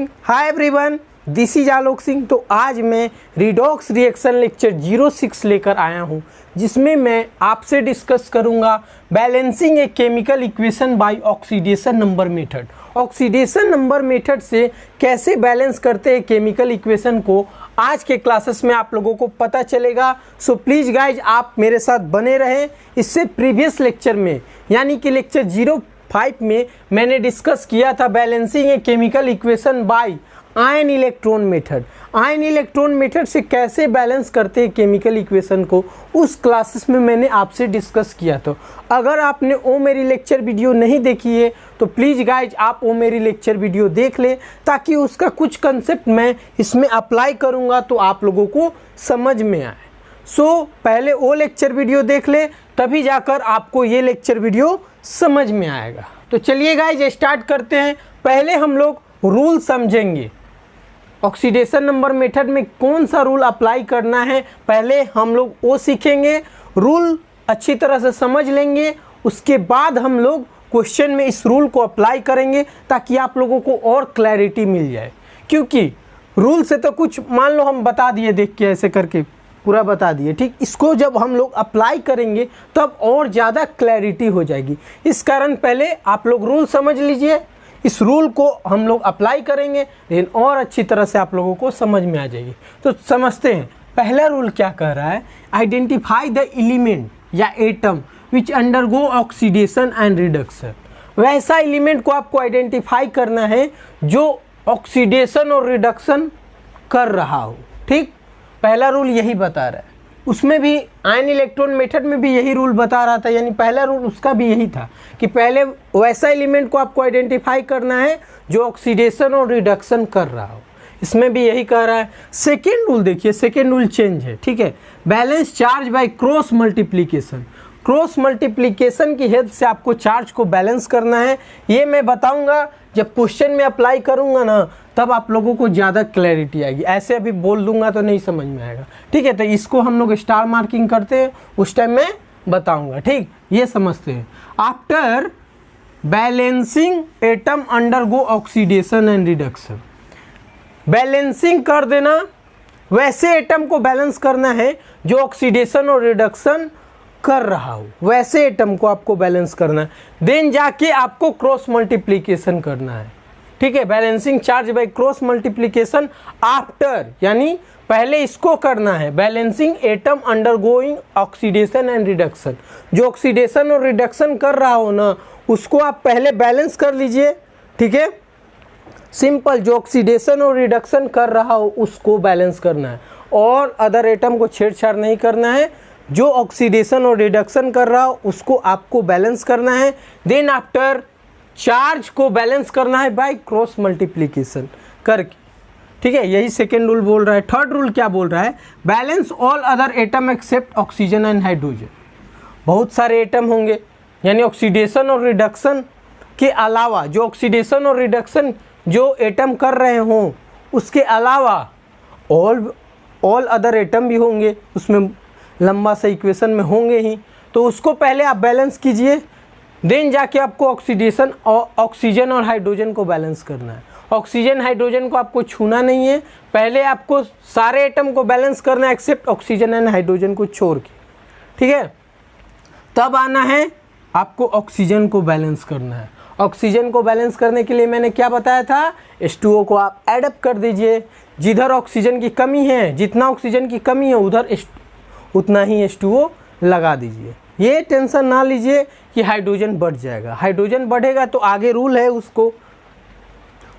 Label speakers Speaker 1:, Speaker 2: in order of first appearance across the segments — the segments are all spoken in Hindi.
Speaker 1: Singh. Hi everyone, this is Alok Singh. तो आज मैं रिडॉक्स रिएक्शन लेक्चर 06 लेकर आया हूँ, जिसमें मैं आपसे डिस्कस करूँगा balancing a chemical equation by oxidation number method. Oxidation number method से कैसे बैलेंस करते हैं केमिकल इक्वेशन को, आज के क्लासेस में आप लोगों को पता चलेगा। सो प्लीज़ गाइज, आप मेरे साथ बने रहें। इससे प्रीवियस लेक्चर में यानी कि लेक्चर 05 में मैंने डिस्कस किया था balancing a chemical equation by ion electron method. Ion electron method से कैसे बैलेंस करते हैं केमिकल इक्वेशन को, उस क्लासेस में मैंने आपसे डिस्कस किया था। अगर आपने वो मेरी लेक्चर वीडियो नहीं देखी है तो प्लीज़ गाइज आप वो मेरी लेक्चर वीडियो देख लें, ताकि उसका कुछ कंसेप्ट मैं इसमें अप्लाई करूँगा तो आप लोगों को समझ में आए। सो पहले वो लेक्चर वीडियो देख ले, तभी जाकर आपको ये लेक्चर वीडियो समझ में आएगा। तो चलिए गाइज स्टार्ट करते हैं। पहले हम लोग रूल समझेंगे, ऑक्सीडेशन नंबर मेथड में कौन सा रूल अप्लाई करना है, पहले हम लोग वो सीखेंगे। रूल अच्छी तरह से समझ लेंगे, उसके बाद हम लोग क्वेश्चन में इस रूल को अप्लाई करेंगे, ताकि आप लोगों को और क्लैरिटी मिल जाए। क्योंकि रूल से तो कुछ मान लो हम बता दिए, देख के ऐसे करके पूरा बता दिए, ठीक। इसको जब हम लोग अप्लाई करेंगे तब और ज़्यादा क्लैरिटी हो जाएगी। इस कारण पहले आप लोग रूल समझ लीजिए, इस रूल को हम लोग अप्लाई करेंगे, लेकिन और अच्छी तरह से आप लोगों को समझ में आ जाएगी। तो समझते हैं पहला रूल क्या कह रहा है। आइडेंटिफाई द एलिमेंट या atom which undergo oxidation and reduction. वैसा एलिमेंट को आपको आइडेंटिफाई करना है जो ऑक्सीडेशन और रिडक्शन कर रहा हो, ठीक। पहला रूल यही बता रहा है। उसमें भी आयन इलेक्ट्रॉन मेथड में भी यही रूल बता रहा था, यानी पहला रूल उसका भी यही था कि पहले वैसा एलिमेंट को आपको आइडेंटिफाई करना है जो ऑक्सीडेशन और रिडक्शन कर रहा हो। इसमें भी यही कह रहा है। सेकेंड रूल देखिए, सेकेंड रूल चेंज है, ठीक है। Balance charge by cross multiplication. Cross multiplication की हेल्प से आपको चार्ज को बैलेंस करना है। ये मैं बताऊंगा जब क्वेश्चन में अप्लाई करूंगा ना, तब आप लोगों को ज़्यादा क्लैरिटी आएगी। ऐसे अभी बोल दूंगा तो नहीं समझ में आएगा, ठीक है। तो इसको हम लोग स्टार मार्किंग करते हैं, उस टाइम मैं बताऊंगा, ठीक। ये समझते हैं। After balancing atom undergo oxidation and reduction. Balancing कर देना, वैसे एटम को बैलेंस करना है जो ऑक्सीडेशन और रिडक्शन कर रहा हो, वैसे एटम को आपको बैलेंस करना है। देन जाके आपको क्रॉस मल्टीप्लिकेशन करना है, ठीक है। Balancing charge by cross multiplication after, यानी पहले इसको करना है। Balancing atom undergoing oxidation and reduction. जो ऑक्सीडेशन और रिडक्शन कर रहा हो ना, उसको आप पहले बैलेंस कर लीजिए, ठीक है। सिंपल, जो ऑक्सीडेशन और रिडक्शन कर रहा हो उसको बैलेंस करना है, और अदर एटम को छेड़छाड़ नहीं करना है। जो ऑक्सीडेशन और रिडक्शन कर रहा हो उसको आपको बैलेंस करना है। देन आफ्टर चार्ज को बैलेंस करना है बाय क्रॉस मल्टीप्लिकेशन करके, ठीक है। यही सेकेंड रूल बोल रहा है। थर्ड रूल क्या बोल रहा है। Balance all other atom except oxygen and hydrogen. बहुत सारे एटम होंगे, यानी ऑक्सीडेशन और रिडक्शन के अलावा, जो ऑक्सीडेशन और रिडक्शन जो एटम कर रहे हों उसके अलावा ऑल अदर एटम भी होंगे, उसमें लंबा सा इक्वेशन में होंगे ही। तो उसको पहले आप बैलेंस कीजिए, देन जाके आपको ऑक्सीजन और हाइड्रोजन को बैलेंस करना है। ऑक्सीजन हाइड्रोजन को आपको छूना नहीं है, पहले आपको सारे एटम को बैलेंस करना है एक्सेप्ट ऑक्सीजन एंड हाइड्रोजन को छोड़ के, ठीक है। तब आना है आपको ऑक्सीजन को बैलेंस करना है। ऑक्सीजन को बैलेंस करने के लिए मैंने क्या बताया था, H2O को आप एडअप कर दीजिए। जिधर ऑक्सीजन की कमी है, जितना ऑक्सीजन की कमी है उधर उतना ही H2O लगा दीजिए। ये टेंशन ना लीजिए कि हाइड्रोजन बढ़ जाएगा। हाइड्रोजन बढ़ेगा तो आगे रूल है,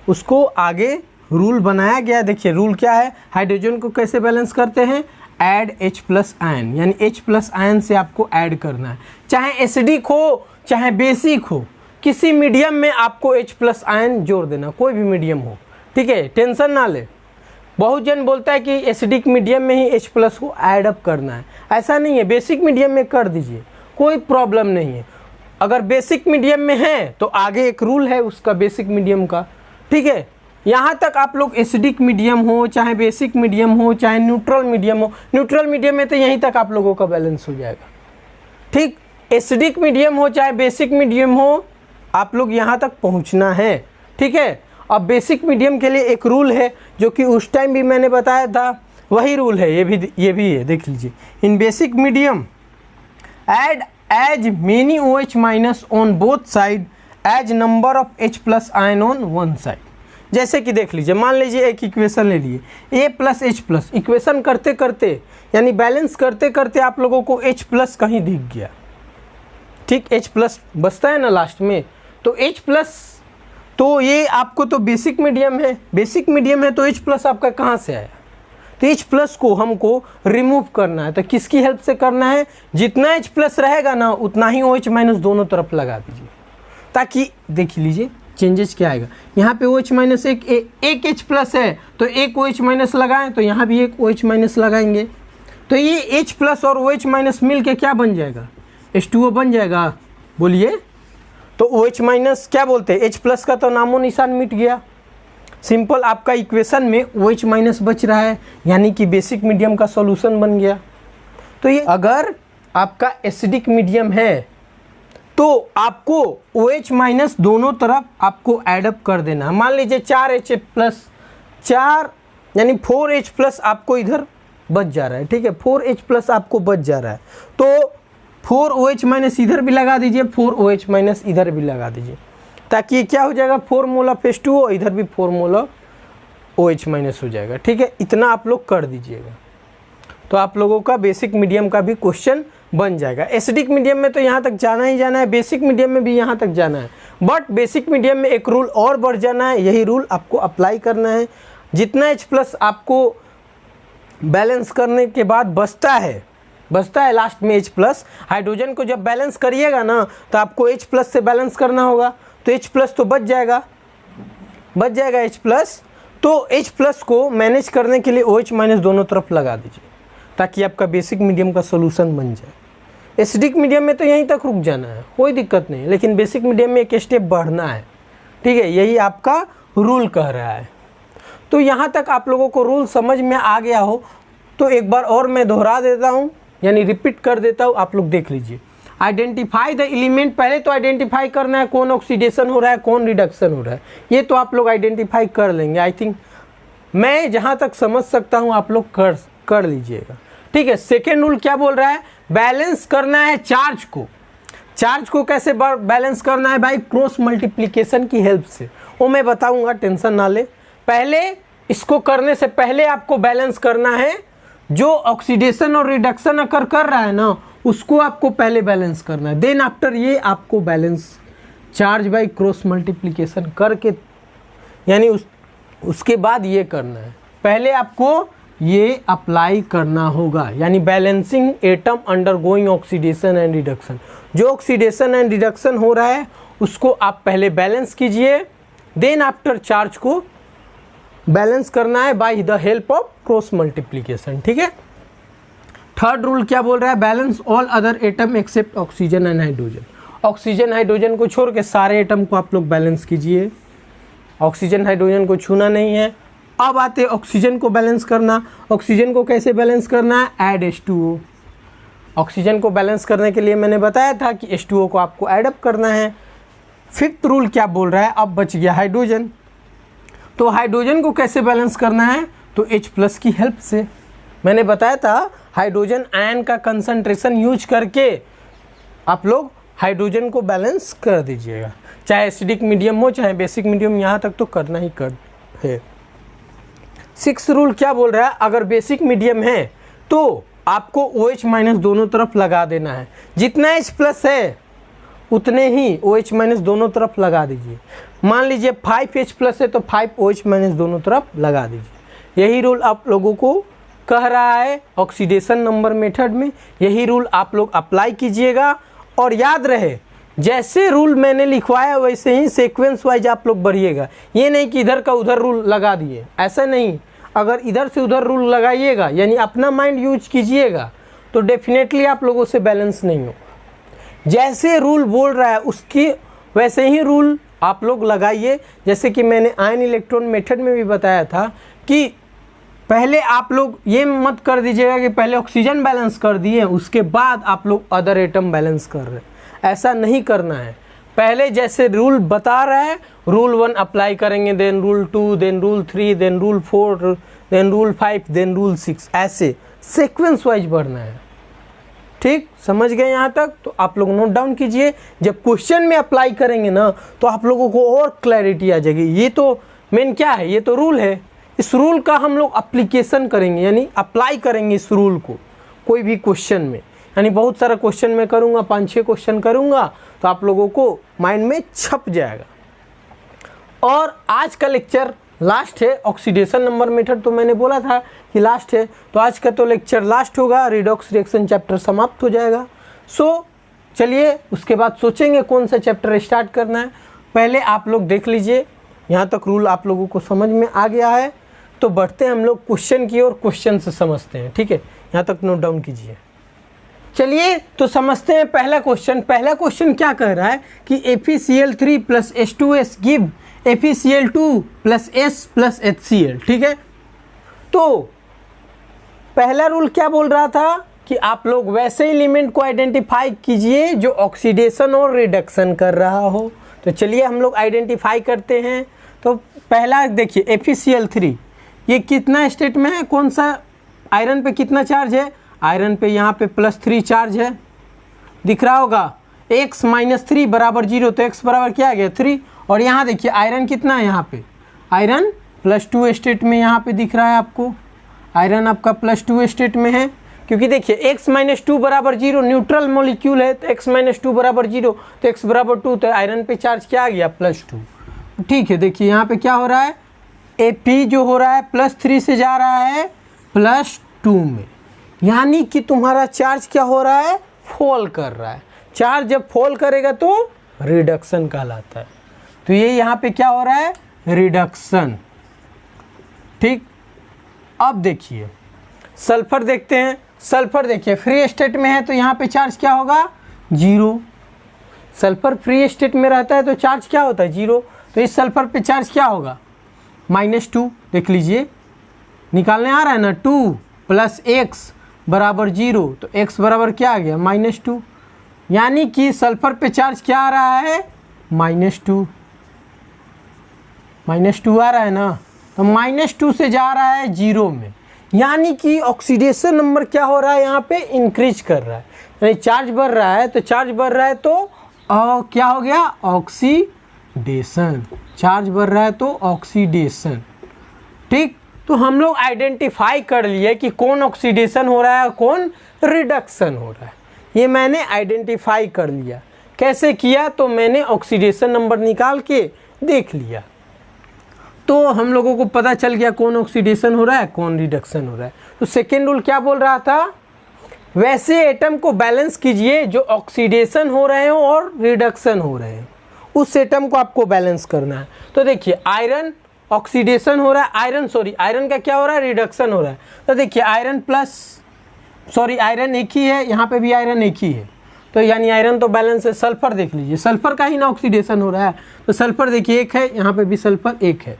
Speaker 1: उसको आगे रूल बनाया गया। देखिए रूल क्या है, हाइड्रोजन को कैसे बैलेंस करते हैं। ऐड H+ आयन, यानी H+ आयन से आपको ऐड करना है। चाहे एसिडिक हो चाहे बेसिक हो, किसी मीडियम में आपको H+ आयन जोड़ देना, कोई भी मीडियम हो, ठीक है। टेंशन ना ले। बहुत जन बोलता है कि एसिडिक मीडियम में ही H+ को ऐड अप करना है, ऐसा नहीं है। बेसिक मीडियम में कर दीजिए, कोई प्रॉब्लम नहीं है। अगर बेसिक मीडियम में है तो आगे एक रूल है उसका, बेसिक मीडियम का, ठीक है। यहाँ तक आप लोग एसिडिक मीडियम हो चाहे बेसिक मीडियम हो चाहे न्यूट्रल मीडियम हो, न्यूट्रल मीडियम में तो यहीं तक आप लोगों का बैलेंस हो जाएगा, ठीक। एसिडिक मीडियम हो चाहे बेसिक मीडियम हो, आप लोग यहाँ तक पहुँचना है, ठीक है। अब बेसिक मीडियम के लिए एक रूल है जो कि उस टाइम भी मैंने बताया था, वही रूल है ये भी है, देख लीजिए। In basic medium add as many OH minus on both side as number of H+ ion on one side. जैसे कि देख लीजिए, मान लीजिए एक इक्वेशन ले लिए A+H+, इक्वेशन करते करते यानी बैलेंस करते करते आप लोगों को H+ कहीं दिख गया, ठीक, H+ बचता है ना लास्ट में, तो H+, तो ये आपको तो बेसिक मीडियम है, बेसिक मीडियम है तो H+ आपका कहाँ से आया, तो H+ को हमको रिमूव करना है। तो किसकी हेल्प से करना है, जितना H+ रहेगा ना उतना ही OH- दोनों तरफ लगा दीजिए, ताकि देख लीजिए चेंजेस क्या आएगा। यहाँ पे OH- एक H+ है तो एक OH- लगाएं, तो यहाँ भी एक OH- लगाएंगे, तो ये H+ और OH- मिल के क्या बन जाएगा, H2O बन जाएगा। बोलिए, तो OH- क्या बोलते हैं, H+ का तो नामो निशान मिट गया। सिंपल आपका इक्वेशन में OH- बच रहा है, यानी कि बेसिक मीडियम का सॉल्यूशन बन गया। तो ये अगर आपका एसिडिक मीडियम है तो आपको OH- दोनों तरफ आपको एडअप कर देना है। मान लीजिए 4H+ 4 यानी 4H+ आपको इधर बच जा रहा है, ठीक है, 4H+ आपको बच जा रहा है, तो 4 OH- इधर भी लगा दीजिए, 4 OH- इधर भी लगा दीजिए, ताकि क्या हो जाएगा, 4 मोल ऑफ H2O, इधर भी 4 मोल ऑफ OH- हो जाएगा, ठीक है। इतना आप लोग कर दीजिएगा तो आप लोगों का बेसिक मीडियम का भी क्वेश्चन बन जाएगा। एसिडिक मीडियम में तो यहाँ तक जाना ही जाना है, बेसिक मीडियम में भी यहाँ तक जाना है, बट बेसिक मीडियम में एक रूल और बढ़ जाना है, यही रूल आपको अप्लाई करना है। जितना H+ आपको बैलेंस करने के बाद बचता है लास्ट में H+, हाइड्रोजन को जब बैलेंस करिएगा ना तो आपको H+ से बैलेंस करना होगा, तो H+ तो बच जाएगा H+, तो H+ को मैनेज करने के लिए OH- दोनों तरफ लगा दीजिए, ताकि आपका बेसिक मीडियम का सोल्यूशन बन जाए। एसिडिक मीडियम में तो यहीं तक रुक जाना है, कोई दिक्कत नहीं, लेकिन बेसिक मीडियम में एक स्टेप बढ़ना है, ठीक है, यही आपका रूल कह रहा है। तो यहाँ तक आप लोगों को रूल समझ में आ गया हो तो एक बार और मैं दोहरा देता हूँ, यानी रिपीट कर देता हूँ, आप लोग देख लीजिए। आइडेंटिफाई द एलिमेंट, पहले तो आइडेंटिफाई करना है कौन ऑक्सीडेशन हो रहा है कौन रिडक्शन हो रहा है, ये तो आप लोग आइडेंटिफाई कर लेंगे। आई थिंक मैं जहाँ तक समझ सकता हूँ आप लोग कर लीजिएगा, ठीक है। सेकेंड रूल क्या बोल रहा है, बैलेंस करना है चार्ज को कैसे बैलेंस करना है भाई, क्रॉस मल्टीप्लिकेशन की हेल्प से, वो मैं बताऊंगा, टेंशन ना ले। पहले इसको करने से पहले आपको बैलेंस करना है, जो ऑक्सीडेशन और रिडक्शन अकर कर रहा है ना उसको आपको पहले बैलेंस करना है, देन आफ्टर ये आपको balance charge by cross multiplication करके, यानी उसके बाद ये करना है, पहले आपको ये अप्लाई करना होगा, यानी balancing atom undergoing oxidation and reduction. जो ऑक्सीडेशन एंड रिडक्शन हो रहा है उसको आप पहले बैलेंस कीजिए, देन आफ्टर चार्ज को बैलेंस करना है by the help of cross multiplication, ठीक है। थर्ड रूल क्या बोल रहा है, balance all other atom except oxygen and hydrogen. Oxygen hydrogen को छोड़ के सारे एटम को आप लोग बैलेंस कीजिए, ऑक्सीजन हाइड्रोजन को छूना नहीं है। अब आते ऑक्सीजन को बैलेंस करना, ऑक्सीजन को कैसे बैलेंस करना है, ऐड H2O। ऑक्सीजन को बैलेंस करने के लिए मैंने बताया था कि H2O को आपको एडअप करना है। फिफ्थ रूल क्या बोल रहा है, अब बच गया हाइड्रोजन, तो हाइड्रोजन को कैसे बैलेंस करना है, तो H+ की हेल्प से। मैंने बताया था हाइड्रोजन आयन का कंसंट्रेशन यूज करके आप लोग हाइड्रोजन को बैलेंस कर दीजिएगा, चाहे एसिडिक मीडियम हो चाहे बेसिक मीडियम, यहाँ तक तो करना ही है। सिक्स्थ रूल क्या बोल रहा है, अगर बेसिक मीडियम है तो आपको OH- दोनों तरफ लगा देना है, जितना H+ है उतने ही OH- दोनों तरफ लगा दीजिए। मान लीजिए 5H+ है तो 5 OH- दोनों तरफ लगा दीजिए। यही रूल आप लोगों को कह रहा है ऑक्सीडेशन नंबर मेथड में, यही रूल आप लोग अप्लाई कीजिएगा। और याद रहे जैसे रूल मैंने लिखवाया वैसे ही सीक्वेंस वाइज आप लोग बढ़िएगा, ये नहीं कि इधर का उधर रूल लगा दिए, ऐसा नहीं। अगर इधर से उधर रूल लगाइएगा यानी अपना माइंड यूज कीजिएगा तो डेफिनेटली आप लोगों से बैलेंस नहीं होगा। जैसे रूल बोल रहा है उसकी वैसे ही रूल आप लोग लगाइए। जैसे कि मैंने आयन इलेक्ट्रॉन मेथड में भी बताया था कि पहले आप लोग ये मत कर दीजिएगा कि पहले ऑक्सीजन बैलेंस कर दिए उसके बाद आप लोग अदर एटम बैलेंस कर रहे हैं, ऐसा नहीं करना है। पहले जैसे रूल बता रहा है रूल 1 अप्लाई करेंगे, then rule 2, then rule 3, then rule 4, then rule 5, then rule 6, ऐसे सीक्वेंस वाइज बढ़ना है। ठीक, समझ गए यहाँ तक? तो आप लोग नोट डाउन कीजिए, जब क्वेश्चन में अप्लाई करेंगे ना तो आप लोगों को और क्लैरिटी आ जाएगी। ये तो मेन क्या है, ये तो रूल है, इस रूल का हम लोग अप्लीकेशन करेंगे, यानी अप्लाई करेंगे इस रूल को कोई भी क्वेश्चन में। यानी बहुत सारा क्वेश्चन में करूँगा, 5-6 क्वेश्चन करूँगा तो आप लोगों को माइंड में छप जाएगा। और आज का लेक्चर लास्ट है, ऑक्सीडेशन नंबर मेथड तो मैंने बोला था कि लास्ट है, तो आज का तो लेक्चर लास्ट होगा, रिडॉक्स रिएक्शन चैप्टर समाप्त हो जाएगा। सो चलिए उसके बाद सोचेंगे कौन सा चैप्टर स्टार्ट करना है। पहले आप लोग देख लीजिए, यहाँ तक रूल आप लोगों को समझ में आ गया है, तो बढ़ते हैं हम लोग क्वेश्चन की ओर, क्वेश्चन से समझते हैं। ठीक है, यहाँ तक नोट डाउन कीजिए। चलिए तो समझते हैं पहला क्वेश्चन। पहला क्वेश्चन क्या कह रहा है कि FeCl3 + H2S give FeCl2 + S + HCl। ठीक है, तो पहला रूल क्या बोल रहा था कि आप लोग वैसे एलिमेंट को आइडेंटिफाई कीजिए जो ऑक्सीडेशन और रिडक्शन कर रहा हो। तो चलिए हम लोग आइडेंटिफाई करते हैं। तो पहला देखिए FeCl3, ये कितना स्टेट में है, कौन सा, आयरन पे कितना चार्ज है, आयरन पे यहाँ पे +3 चार्ज है, दिख रहा होगा। x - 3 = 0, तो x बराबर क्या आ गया 3। और यहाँ देखिए आयरन कितना है, यहाँ पे आयरन +2 स्टेट में यहाँ पे दिख रहा है आपको, आयरन आपका +2 स्टेट में है, क्योंकि देखिए x - 2 = 0, न्यूट्रल मॉलिक्यूल है, तो x - 2 = 0, तो x = 2, तो आयरन पे चार्ज क्या आ गया +2। ठीक है, देखिए यहाँ पे क्या हो रहा है, Fe जो हो रहा है +3 से जा रहा है +2 में, यानी कि तुम्हारा चार्ज क्या हो रहा है, फॉल कर रहा है। चार्ज जब फॉल करेगा तो रिडक्शन कहलाता है। तो ये यहाँ पे क्या हो रहा है, रिडक्शन। ठीक, अब देखिए सल्फर देखते हैं। सल्फर देखिए फ्री स्टेट में है, तो यहाँ पे चार्ज क्या होगा, 0। सल्फर फ्री स्टेट में रहता है तो चार्ज क्या होता है, 0। तो इस सल्फर पे चार्ज क्या होगा, -2। देख लीजिए, निकालने आ रहा है ना, 2 + x = 0, तो x बराबर क्या आ गया, -2। यानी कि सल्फर पे चार्ज क्या आ रहा है, -2 आ रहा है ना, तो -2 से जा रहा है 0 में, यानी कि ऑक्सीडेशन नंबर क्या हो रहा है, यहाँ पे इंक्रीज कर रहा है, यानी चार्ज बढ़ रहा है। तो चार्ज बढ़ रहा है तो क्या हो गया, ऑक्सीडेशन। चार्ज बढ़ रहा है तो ऑक्सीडेशन। ठीक, तो हम लोग आइडेंटिफाई कर लिए कि कौन ऑक्सीडेशन हो रहा है और कौन रिडक्शन हो रहा है। ये मैंने आइडेंटिफाई कर लिया। कैसे किया, तो मैंने ऑक्सीडेशन नंबर निकाल के देख लिया, तो हम लोगों को पता चल गया कौन ऑक्सीडेशन हो रहा है, कौन रिडक्शन हो रहा है। तो सेकेंड रूल क्या बोल रहा था, वैसे एटम को बैलेंस कीजिए जो ऑक्सीडेशन हो रहे हो और रिडक्शन हो रहे हैं, उस एटम को आपको बैलेंस करना है। तो देखिए आयरन ऑक्सीडेशन हो रहा है, आयरन का क्या हो रहा है, रिडक्शन हो रहा है। तो देखिए आयरन एक ही है, यहाँ पे भी आयरन एक ही है, तो यानी आयरन तो बैलेंस है। सल्फर देख लीजिए, सल्फर का ही ना ऑक्सीडेशन हो रहा है, तो सल्फर देखिए एक है, यहाँ पे भी सल्फर एक है।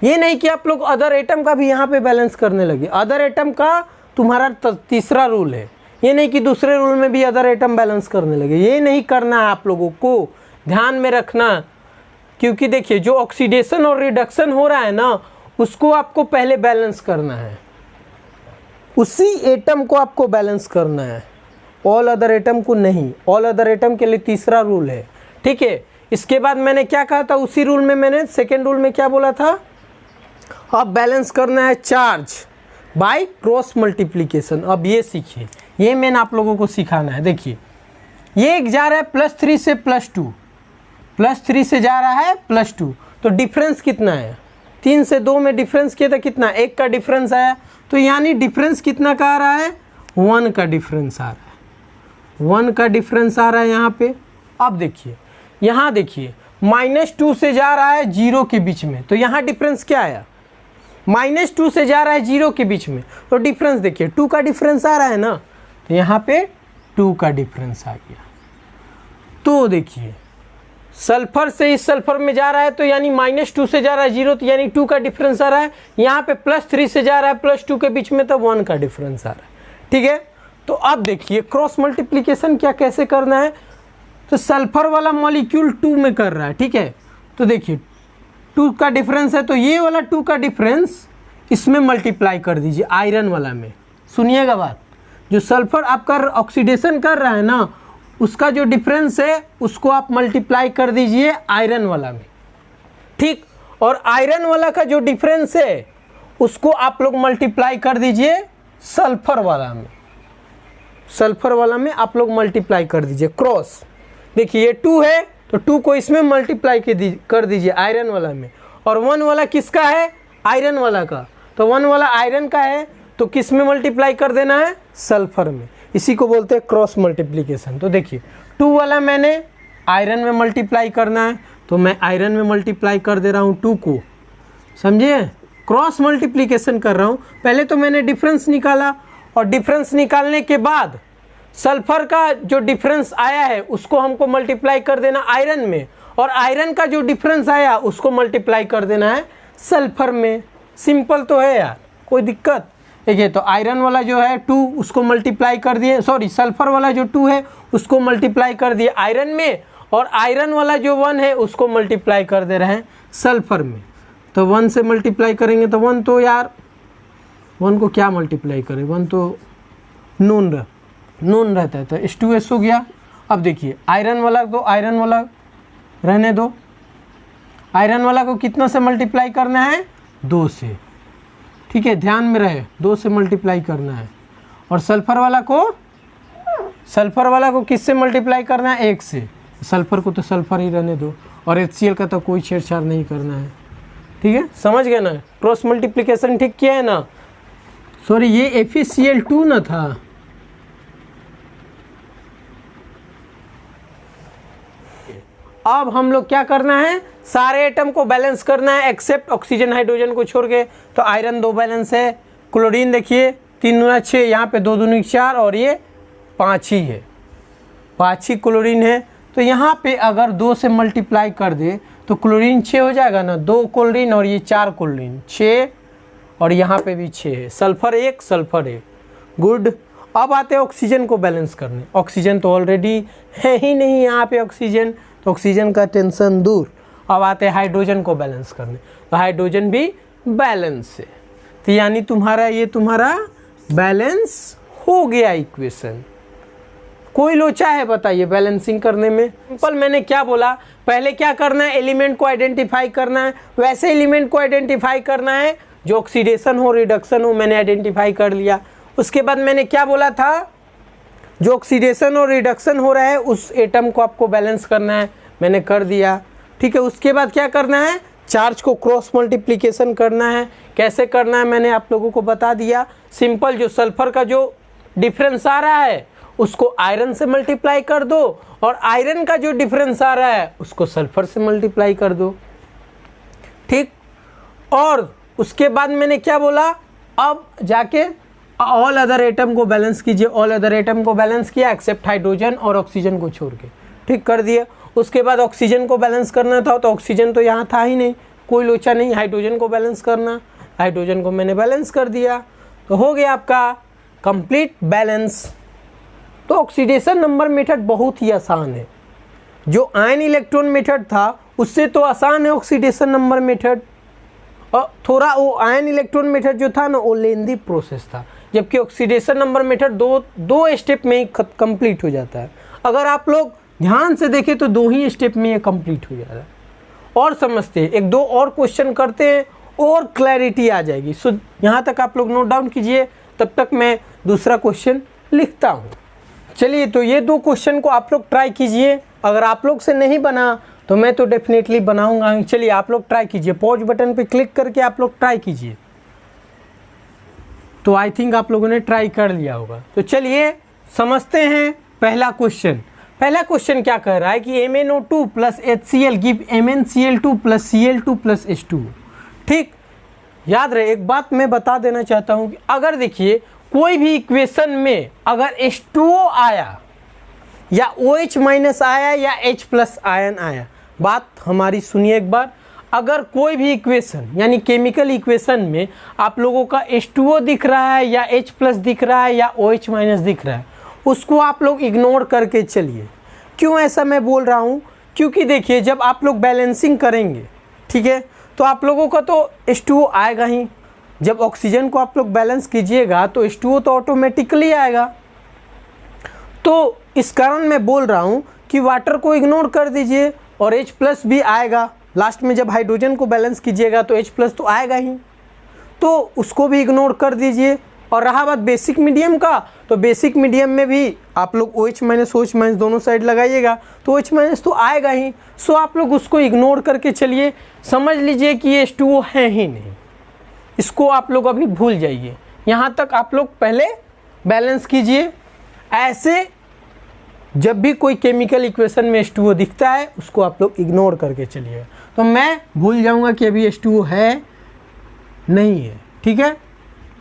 Speaker 1: ये नहीं कि आप लोग अदर एटम का भी यहाँ पे बैलेंस करने लगे, अदर एटम का तुम्हारा तीसरा रूल है। ये नहीं कि दूसरे रूल में भी अदर एटम बैलेंस करने लगे, ये नहीं करना है आप लोगों को, ध्यान में रखना। क्योंकि देखिए जो ऑक्सीडेशन और रिडक्शन हो रहा है ना, उसको आपको पहले बैलेंस करना है, उसी एटम को आपको बैलेंस करना है, ऑल अदर एटम को नहीं। ऑल अदर एटम के लिए तीसरा रूल है। ठीक है, इसके बाद मैंने क्या कहा था, उसी रूल में मैंने सेकेंड रूल में क्या बोला था, अब बैलेंस करना है चार्ज बाय क्रॉस मल्टीप्लिकेशन। अब ये सीखिए, ये मैंने आप लोगों को सिखाना है। देखिए ये एक जा रहा है +3 से +2, +3 से जा रहा है +2, तो डिफरेंस कितना है, 3 से 2 में डिफरेंस किया था कितना, 1 का डिफरेंस आया, तो यानी डिफरेंस कितना का आ रहा है, 1 का डिफरेंस आ रहा है, 1 का डिफरेंस आ रहा है यहाँ पे। अब देखिए यहाँ देखिए -2 से जा रहा है 0 के बीच में, तो यहाँ डिफरेंस क्या आया, -2 से जा रहा है 0 के बीच में, तो डिफरेंस देखिए 2 का डिफरेंस आ रहा है ना, तो यहाँ पे 2 का डिफरेंस आ गया। तो देखिए सल्फर से इस सल्फर में जा रहा है, तो यानी -2 से जा रहा है 0, तो यानी 2 का डिफरेंस आ रहा है। यहाँ पे +3 से जा रहा है +2 के बीच में, तो 1 का डिफरेंस आ रहा है। ठीक है, तो अब देखिए क्रॉस मल्टीप्लिकेशन क्या कैसे करना है। तो सल्फर वाला मॉलिक्यूल 2 में कर रहा है, ठीक है। तो देखिए 2 का डिफरेंस है, तो ये वाला 2 का डिफरेंस इसमें मल्टीप्लाई कर दीजिए आयरन वाला में। सुनिएगा बात, जो सल्फर आपका ऑक्सीडेशन कर रहा है ना, उसका जो डिफरेंस है उसको आप मल्टीप्लाई कर दीजिए आयरन वाला में, ठीक। और आयरन वाला का जो डिफरेंस है उसको आप लोग मल्टीप्लाई कर दीजिए सल्फर वाला में। सल्फर वाला में आप लोग मल्टीप्लाई कर दीजिए क्रॉस। देखिए ये 2 है तो 2 को इसमें मल्टीप्लाई कर दीजिए आयरन वाला में। और 1 वाला किसका है? आयरन वाला का। तो 1 वाला आयरन का है तो किस में मल्टीप्लाई कर देना है? सल्फर में। इसी को बोलते हैं क्रॉस मल्टीप्लिकेशन। तो देखिए 2 वाला मैंने आयरन में मल्टीप्लाई करना है, तो मैं आयरन में मल्टीप्लाई कर दे रहा हूँ 2 को, समझिए। क्रॉस मल्टीप्लिकेशन कर रहा हूँ। पहले तो मैंने डिफरेंस निकाला, और डिफरेंस निकालने के बाद सल्फर का जो डिफरेंस आया है उसको हमको मल्टीप्लाई कर देना आयरन में, और आयरन का जो डिफरेंस आया उसको मल्टीप्लाई कर देना है सल्फर में। सिंपल तो है यार, कोई दिक्कत? देखिए तो आयरन वाला जो है 2 उसको मल्टीप्लाई कर दिए, सॉरी सल्फर वाला जो 2 है उसको मल्टीप्लाई कर दिए आयरन में, और आयरन वाला जो 1 है उसको मल्टीप्लाई कर दे रहे हैं सल्फर में। तो 1 से मल्टीप्लाई करेंगे तो 1 तो यार 1 को क्या मल्टीप्लाई करें, 1 तो नून रहता है, तो H2S हो गया। अब देखिए आयरन वाला, तो आयरन वाला रहने दो। आयरन वाला को कितना से मल्टीप्लाई करना है? 2 से, ठीक है, ध्यान में रहे 2 से मल्टीप्लाई करना है। और सल्फर वाला को किससे मल्टीप्लाई करना है? 1 से। सल्फर को तो सल्फर ही रहने दो, और HCl का तो कोई छेड़छाड़ नहीं करना है, ठीक है, समझ गए ना? क्रॉस मल्टीप्लिकेशन ठीक किया है ना? सॉरी ये FeCl2 ना था, अब हम लोग क्या करना है? सारे एटम को बैलेंस करना है एक्सेप्ट ऑक्सीजन हाइड्रोजन को छोड़ के। तो आयरन 2 बैलेंस है, क्लोरीन देखिए 3 दूना 6, यहाँ पे 2 दूनी 4, और ये 5 ही है, 5 ही क्लोरीन है। तो यहाँ पे अगर 2 से मल्टीप्लाई कर दे तो क्लोरीन 6 हो जाएगा ना, 2 क्लोरीन और ये 4 क्लोरीन 6, और यहाँ पे भी 6 है, सल्फर 1 सल्फर 1, गुड। अब आते हैं ऑक्सीजन को बैलेंस करने। ऑक्सीजन तो ऑलरेडी है ही नहीं यहाँ पे ऑक्सीजन, तो ऑक्सीजन का टेंशन दूर। अब आते हैं हाइड्रोजन को बैलेंस करने, तो हाइड्रोजन भी बैलेंस है। तो यानी तुम्हारा बैलेंस हो गया इक्वेशन। कोई लोचा है बताइए बैलेंसिंग करने में? सिंपल, मैंने क्या बोला, पहले क्या करना है? एलिमेंट को आइडेंटिफाई करना है। वैसे एलिमेंट को आइडेंटिफाई करना है जो ऑक्सीडेशन हो रिडक्शन हो, मैंने आइडेंटिफाई कर लिया। उसके बाद मैंने क्या बोला था? जो ऑक्सीडेशन और रिडक्शन हो रहा है उस एटम को आपको बैलेंस करना है, मैंने कर दिया, ठीक है। उसके बाद क्या करना है? चार्ज को क्रॉस मल्टीप्लिकेशन करना है। कैसे करना है मैंने आप लोगों को बता दिया। सिंपल, जो सल्फर का जो डिफरेंस आ रहा है उसको आयरन से मल्टीप्लाई कर दो, और आयरन का जो डिफरेंस आ रहा है उसको सल्फर से मल्टीप्लाई कर दो, ठीक। और उसके बाद मैंने क्या बोला? अब जाके ऑल अदर एटम को बैलेंस कीजिए। ऑल अदर एटम को बैलेंस किया एक्सेप्ट हाइड्रोजन और ऑक्सीजन को छोड़ के, ठीक कर दिए। उसके बाद ऑक्सीजन को बैलेंस करना था, तो ऑक्सीजन तो यहाँ था ही नहीं, कोई लोचा नहीं। हाइड्रोजन को बैलेंस करना, हाइड्रोजन को मैंने बैलेंस कर दिया, तो हो गया आपका कंप्लीट बैलेंस। तो ऑक्सीडेशन नंबर मेथड बहुत ही आसान है। जो आयन इलेक्ट्रॉन मेथड था उससे तो आसान है ऑक्सीडेशन नंबर मेथड, और थोड़ा वो आयन इलेक्ट्रॉन मेथड जो था ना वो लेंदी प्रोसेस था, जबकि ऑक्सीडेशन नंबर मेथड दो स्टेप में ही कंप्लीट हो जाता है। अगर आप लोग ध्यान से देखें तो 2 ही स्टेप में ये कंप्लीट हो जाता है। और समझते हैं, 1-2 और क्वेश्चन करते हैं और क्लैरिटी आ जाएगी। सो यहाँ तक आप लोग नोट डाउन कीजिए, तब तक मैं दूसरा क्वेश्चन लिखता हूँ। चलिए, तो ये 2 क्वेश्चन को आप लोग ट्राई कीजिए। अगर आप लोग से नहीं बना तो मैं तो डेफिनेटली बनाऊंगा। चलिए आप लोग ट्राई कीजिए, पॉज बटन पे क्लिक करके आप लोग ट्राई कीजिए। तो आई थिंक आप लोगों ने ट्राई कर लिया होगा। तो चलिए समझते हैं पहला क्वेश्चन। पहला क्वेश्चन क्या कह रहा है कि MnO2 plus HCl give MnCl2 plus Cl2 plus H2। ठीक, याद रहे, एक बात मैं बता देना चाहता हूँ कि अगर देखिए कोई भी इक्वेशन में अगर H2O आया या OH माइनस आया या H प्लस आयन आया, बात हमारी सुनिए एक बार। अगर कोई भी इक्वेशन यानी केमिकल इक्वेशन में आप लोगों का H2O दिख रहा है या H प्लस दिख रहा है या OH माइनस दिख रहा है, उसको आप लोग इग्नोर करके चलिए। क्यों ऐसा मैं बोल रहा हूँ, क्योंकि देखिए जब आप लोग बैलेंसिंग करेंगे, ठीक है, तो आप लोगों का तो H2O आएगा ही। जब ऑक्सीजन को आप लोग बैलेंस कीजिएगा तो H2O तो ऑटोमेटिकली आएगा। तो इस कारण मैं बोल रहा हूँ कि वाटर को इग्नोर कर दीजिए और H+ भी आएगा। लास्ट में जब हाइड्रोजन को बैलेंस कीजिएगा तो H+ तो आएगा ही, तो उसको भी इग्नोर कर दीजिए। और रहा बात बेसिक मीडियम का, तो बेसिक मीडियम में भी आप लोग OH- दोनों साइड लगाइएगा तो OH- तो आएगा ही। सो आप लोग उसको इग्नोर करके चलिए, समझ लीजिए कि ये H2O है ही नहीं, इसको आप लोग अभी भूल जाइए। यहाँ तक आप लोग पहले बैलेंस कीजिए। ऐसे जब भी कोई केमिकल इक्वेशन में H2O दिखता है उसको आप लोग इग्नोर करके चलिएगा। तो मैं भूल जाऊँगा कि अभी H2O है नहीं है, ठीक है,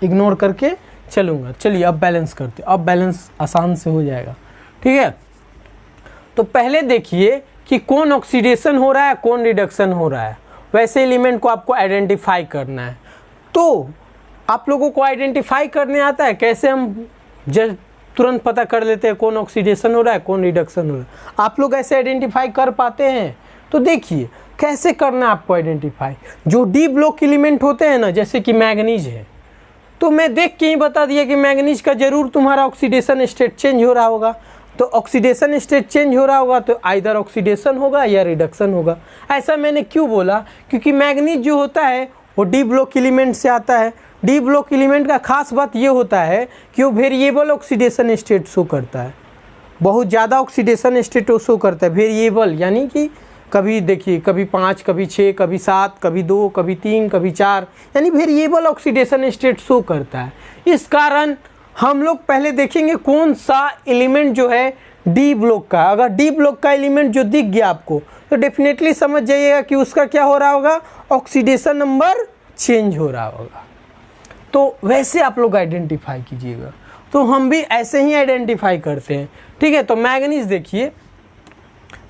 Speaker 1: इग्नोर करके चलूँगा। चलिए अब बैलेंस करते, अब बैलेंस आसान से हो जाएगा, ठीक है। तो पहले देखिए कि कौन ऑक्सीडेशन हो रहा है, कौन रिडक्शन हो रहा है। वैसे एलिमेंट को आपको आइडेंटिफाई करना है। तो आप लोगों को आइडेंटिफाई करने आता है, कैसे हम जब तुरंत पता कर लेते हैं कौन ऑक्सीडेशन हो रहा है, कौन रिडक्शन हो रहा है। आप लोग ऐसे आइडेंटिफाई कर पाते हैं? तो देखिए कैसे करना है आपको आइडेंटिफाई। जो डी ब्लॉक एलिमेंट होते हैं ना, जैसे कि मैग्नीज है, तो मैं देख के ही बता दिया कि मैग्नीज का जरूर तुम्हारा ऑक्सीडेशन स्टेट चेंज हो रहा होगा। तो ऑक्सीडेशन स्टेट चेंज हो रहा होगा तो आइदर ऑक्सीडेशन होगा या रिडक्शन होगा। ऐसा मैंने क्यों बोला, क्योंकि मैग्नीज जो होता है वो डी ब्लॉक एलिमेंट से आता है। डी ब्लॉक एलिमेंट का खास बात ये होता है कि वो वेरिएबल ऑक्सीडेशन स्टेट शो करता है, बहुत ज़्यादा ऑक्सीडेशन स्टेट शो करता है। वेरिएबल यानी कि कभी देखिए कभी 5, कभी 6, कभी 7, कभी 2, कभी 3, कभी 4, यानी वेरिएबल ऑक्सीडेशन स्टेट शो करता है। इस कारण हम लोग पहले देखेंगे कौन सा एलिमेंट जो है डी ब्लॉक का। अगर डी ब्लॉक का एलिमेंट जो दिख गया आपको तो डेफिनेटली समझ जाइएगा कि उसका क्या हो रहा होगा, ऑक्सीडेशन नंबर चेंज हो रहा होगा। तो वैसे आप लोग आइडेंटिफाई कीजिएगा। तो हम भी ऐसे ही आइडेंटिफाई करते हैं, ठीक है। तो मैग्नीज देखिए,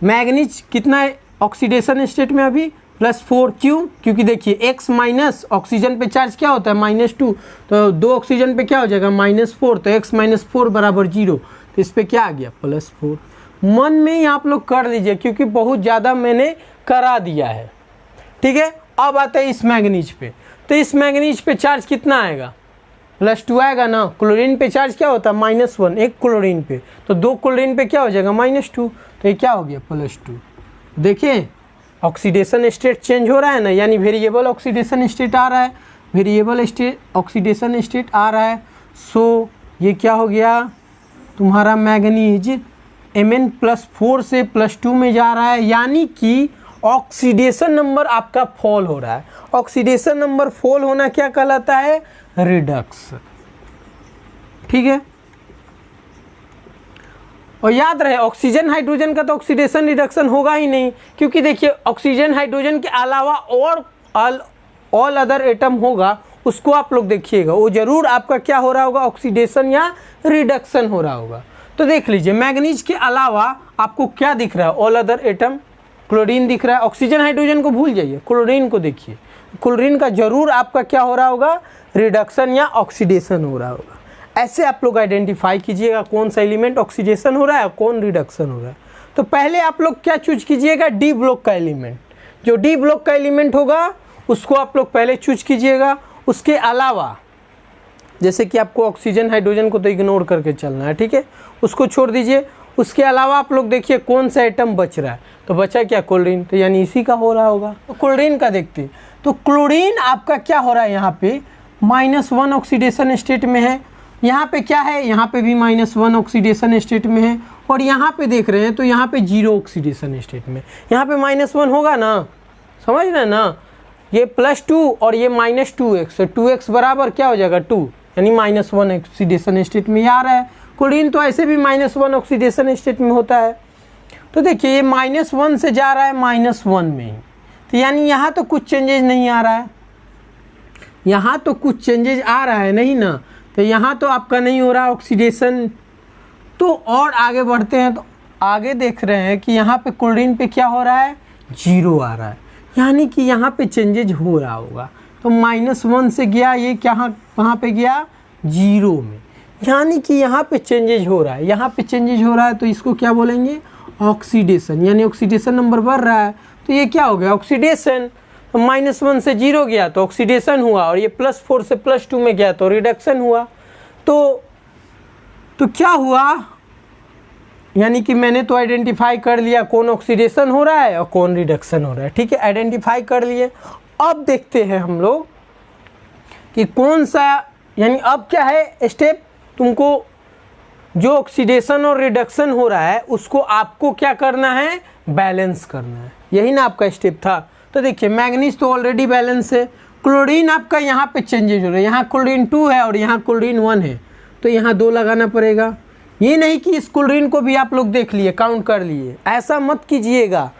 Speaker 1: मैग्नीज कितना है ऑक्सीडेशन स्टेट में अभी, +4। क्यों? क्योंकि देखिए X माइनस ऑक्सीजन पे चार्ज क्या होता है -2, तो 2 ऑक्सीजन पे क्या हो जाएगा -4, तो X - 4 बराबर 0, तो इस पे क्या आ गया +4। मन में ही आप लोग कर लीजिए क्योंकि बहुत ज़्यादा मैंने करा दिया है, ठीक है। अब आता है इस मैग्नीज पे, तो इस मैग्नीज पे चार्ज कितना आएगा, +2 आएगा ना। क्लोरीन पे चार्ज क्या होता है -1, एक क्लोरीन पे, तो 2 क्लोरीन पे क्या हो जाएगा -2, तो ये क्या हो गया +2। देखिए ऑक्सीडेशन स्टेट चेंज हो रहा है ना, यानी वेरिएबल ऑक्सीडेशन स्टेट आ रहा है, वेरिएबल ऑक्सीडेशन स्टेट आ रहा है। सो ये क्या हो गया तुम्हारा मैग्नीज Mn+4 से +2 में जा रहा है, यानी कि ऑक्सीडेशन नंबर आपका फॉल हो रहा है। ऑक्सीडेशन नंबर फॉल होना क्या कहलाता है, रिडक्स, ठीक है। और याद रहे ऑक्सीजन हाइड्रोजन का तो ऑक्सीडेशन रिडक्शन होगा ही नहीं, क्योंकि देखिए ऑक्सीजन हाइड्रोजन के अलावा और ऑल अदर एटम होगा, उसको आप लोग देखिएगा, वो जरूर आपका क्या हो रहा होगा, ऑक्सीडेशन या रिडक्शन हो रहा होगा। तो देख लीजिए मैग्नीज के अलावा आपको क्या दिख रहा है, ऑल अदर एटम, क्लोरीन दिख रहा है। ऑक्सीजन हाइड्रोजन को भूल जाइए, क्लोरीन को देखिए, क्लोरीन का जरूर आपका क्या हो रहा होगा, रिडक्शन या ऑक्सीडेशन हो रहा होगा। ऐसे आप लोग आइडेंटिफाई कीजिएगा कौन सा एलिमेंट ऑक्सीडेशन हो रहा है, कौन रिडक्शन हो रहा है। तो पहले आप लोग क्या चूज कीजिएगा, डी ब्लॉक का एलिमेंट। जो डी ब्लॉक का एलिमेंट होगा उसको आप लोग पहले चूज कीजिएगा। उसके अलावा जैसे कि आपको ऑक्सीजन हाइड्रोजन को तो इग्नोर करके चलना है, ठीक है, उसको छोड़ दीजिए। उसके अलावा आप लोग देखिए कौन सा एटम बच रहा है, तो बचा क्या, क्लोरीन, तो यानी इसी का हो रहा होगा। तो क्लोरीन का देखते हैं, तो क्लोरीन आपका क्या हो रहा है, यहाँ पे -1 ऑक्सीडेशन स्टेट में है। यहाँ पे क्या है, यहाँ पे भी -1 ऑक्सीडेशन स्टेट में है। और यहाँ पे देख रहे हैं तो यहाँ पे 0 ऑक्सीडेशन स्टेट में। यहाँ पे -1 होगा ना, समझ रहे हैं ना, ये +2 और ये -2x, तो 2x बराबर क्या हो जाएगा 2, यानी -1 ऑक्सीडेशन स्टेट में आ रहा है। क्लोरीन तो ऐसे भी -1 ऑक्सीडेशन स्टेट में होता है। तो देखिए ये -1 से जा रहा है -1 में ही, तो यानी यहाँ तो कुछ चेंजेज नहीं आ रहा है, यहाँ तो कुछ चेंजेज आ रहा है नहीं ना, तो यहाँ तो आपका नहीं हो रहा ऑक्सीडेशन। तो और आगे बढ़ते हैं, तो आगे देख रहे हैं कि यहाँ पे क्लोरीन पे क्या हो रहा है, 0 आ रहा है, यानी कि यहाँ पे चेंजेज हो रहा होगा। तो -1 से गया ये कहाँ पे गया, 0 में, यानी कि यहाँ पे चेंजेज हो रहा है, यहाँ पे चेंजेज हो रहा है, तो इसको क्या बोलेंगे, ऑक्सीडेशन, यानी ऑक्सीडेशन नंबर बढ़ रहा है, तो ये क्या हो गया ऑक्सीडेशन। तो -1 से 0 गया तो ऑक्सीडेशन हुआ, और ये +4 से +2 में गया तो रिडक्शन हुआ। तो क्या हुआ, यानी कि मैंने तो आइडेंटिफाई कर लिया कौन ऑक्सीडेशन हो रहा है और कौन रिडक्शन हो रहा है। ठीक है, आइडेंटिफाई कर लिए। अब देखते हैं हम लोग कि कौन सा, यानी अब क्या है स्टेप, तुमको जो ऑक्सीडेशन और रिडक्शन हो रहा है उसको आपको क्या करना है, बैलेंस करना है। यही ना आपका स्टेप था। तो देखिए मैंगनीज तो ऑलरेडी बैलेंस है, क्लोरीन आपका यहाँ पे चेंजेज हो रहा है, यहाँ क्लोरीन 2 है और यहाँ क्लोरीन 1 है, तो यहाँ 2 लगाना पड़ेगा। ये नहीं कि इस क्लोरीन को भी आप लोग देख लिए, काउंट कर लिए, ऐसा मत कीजिएगा।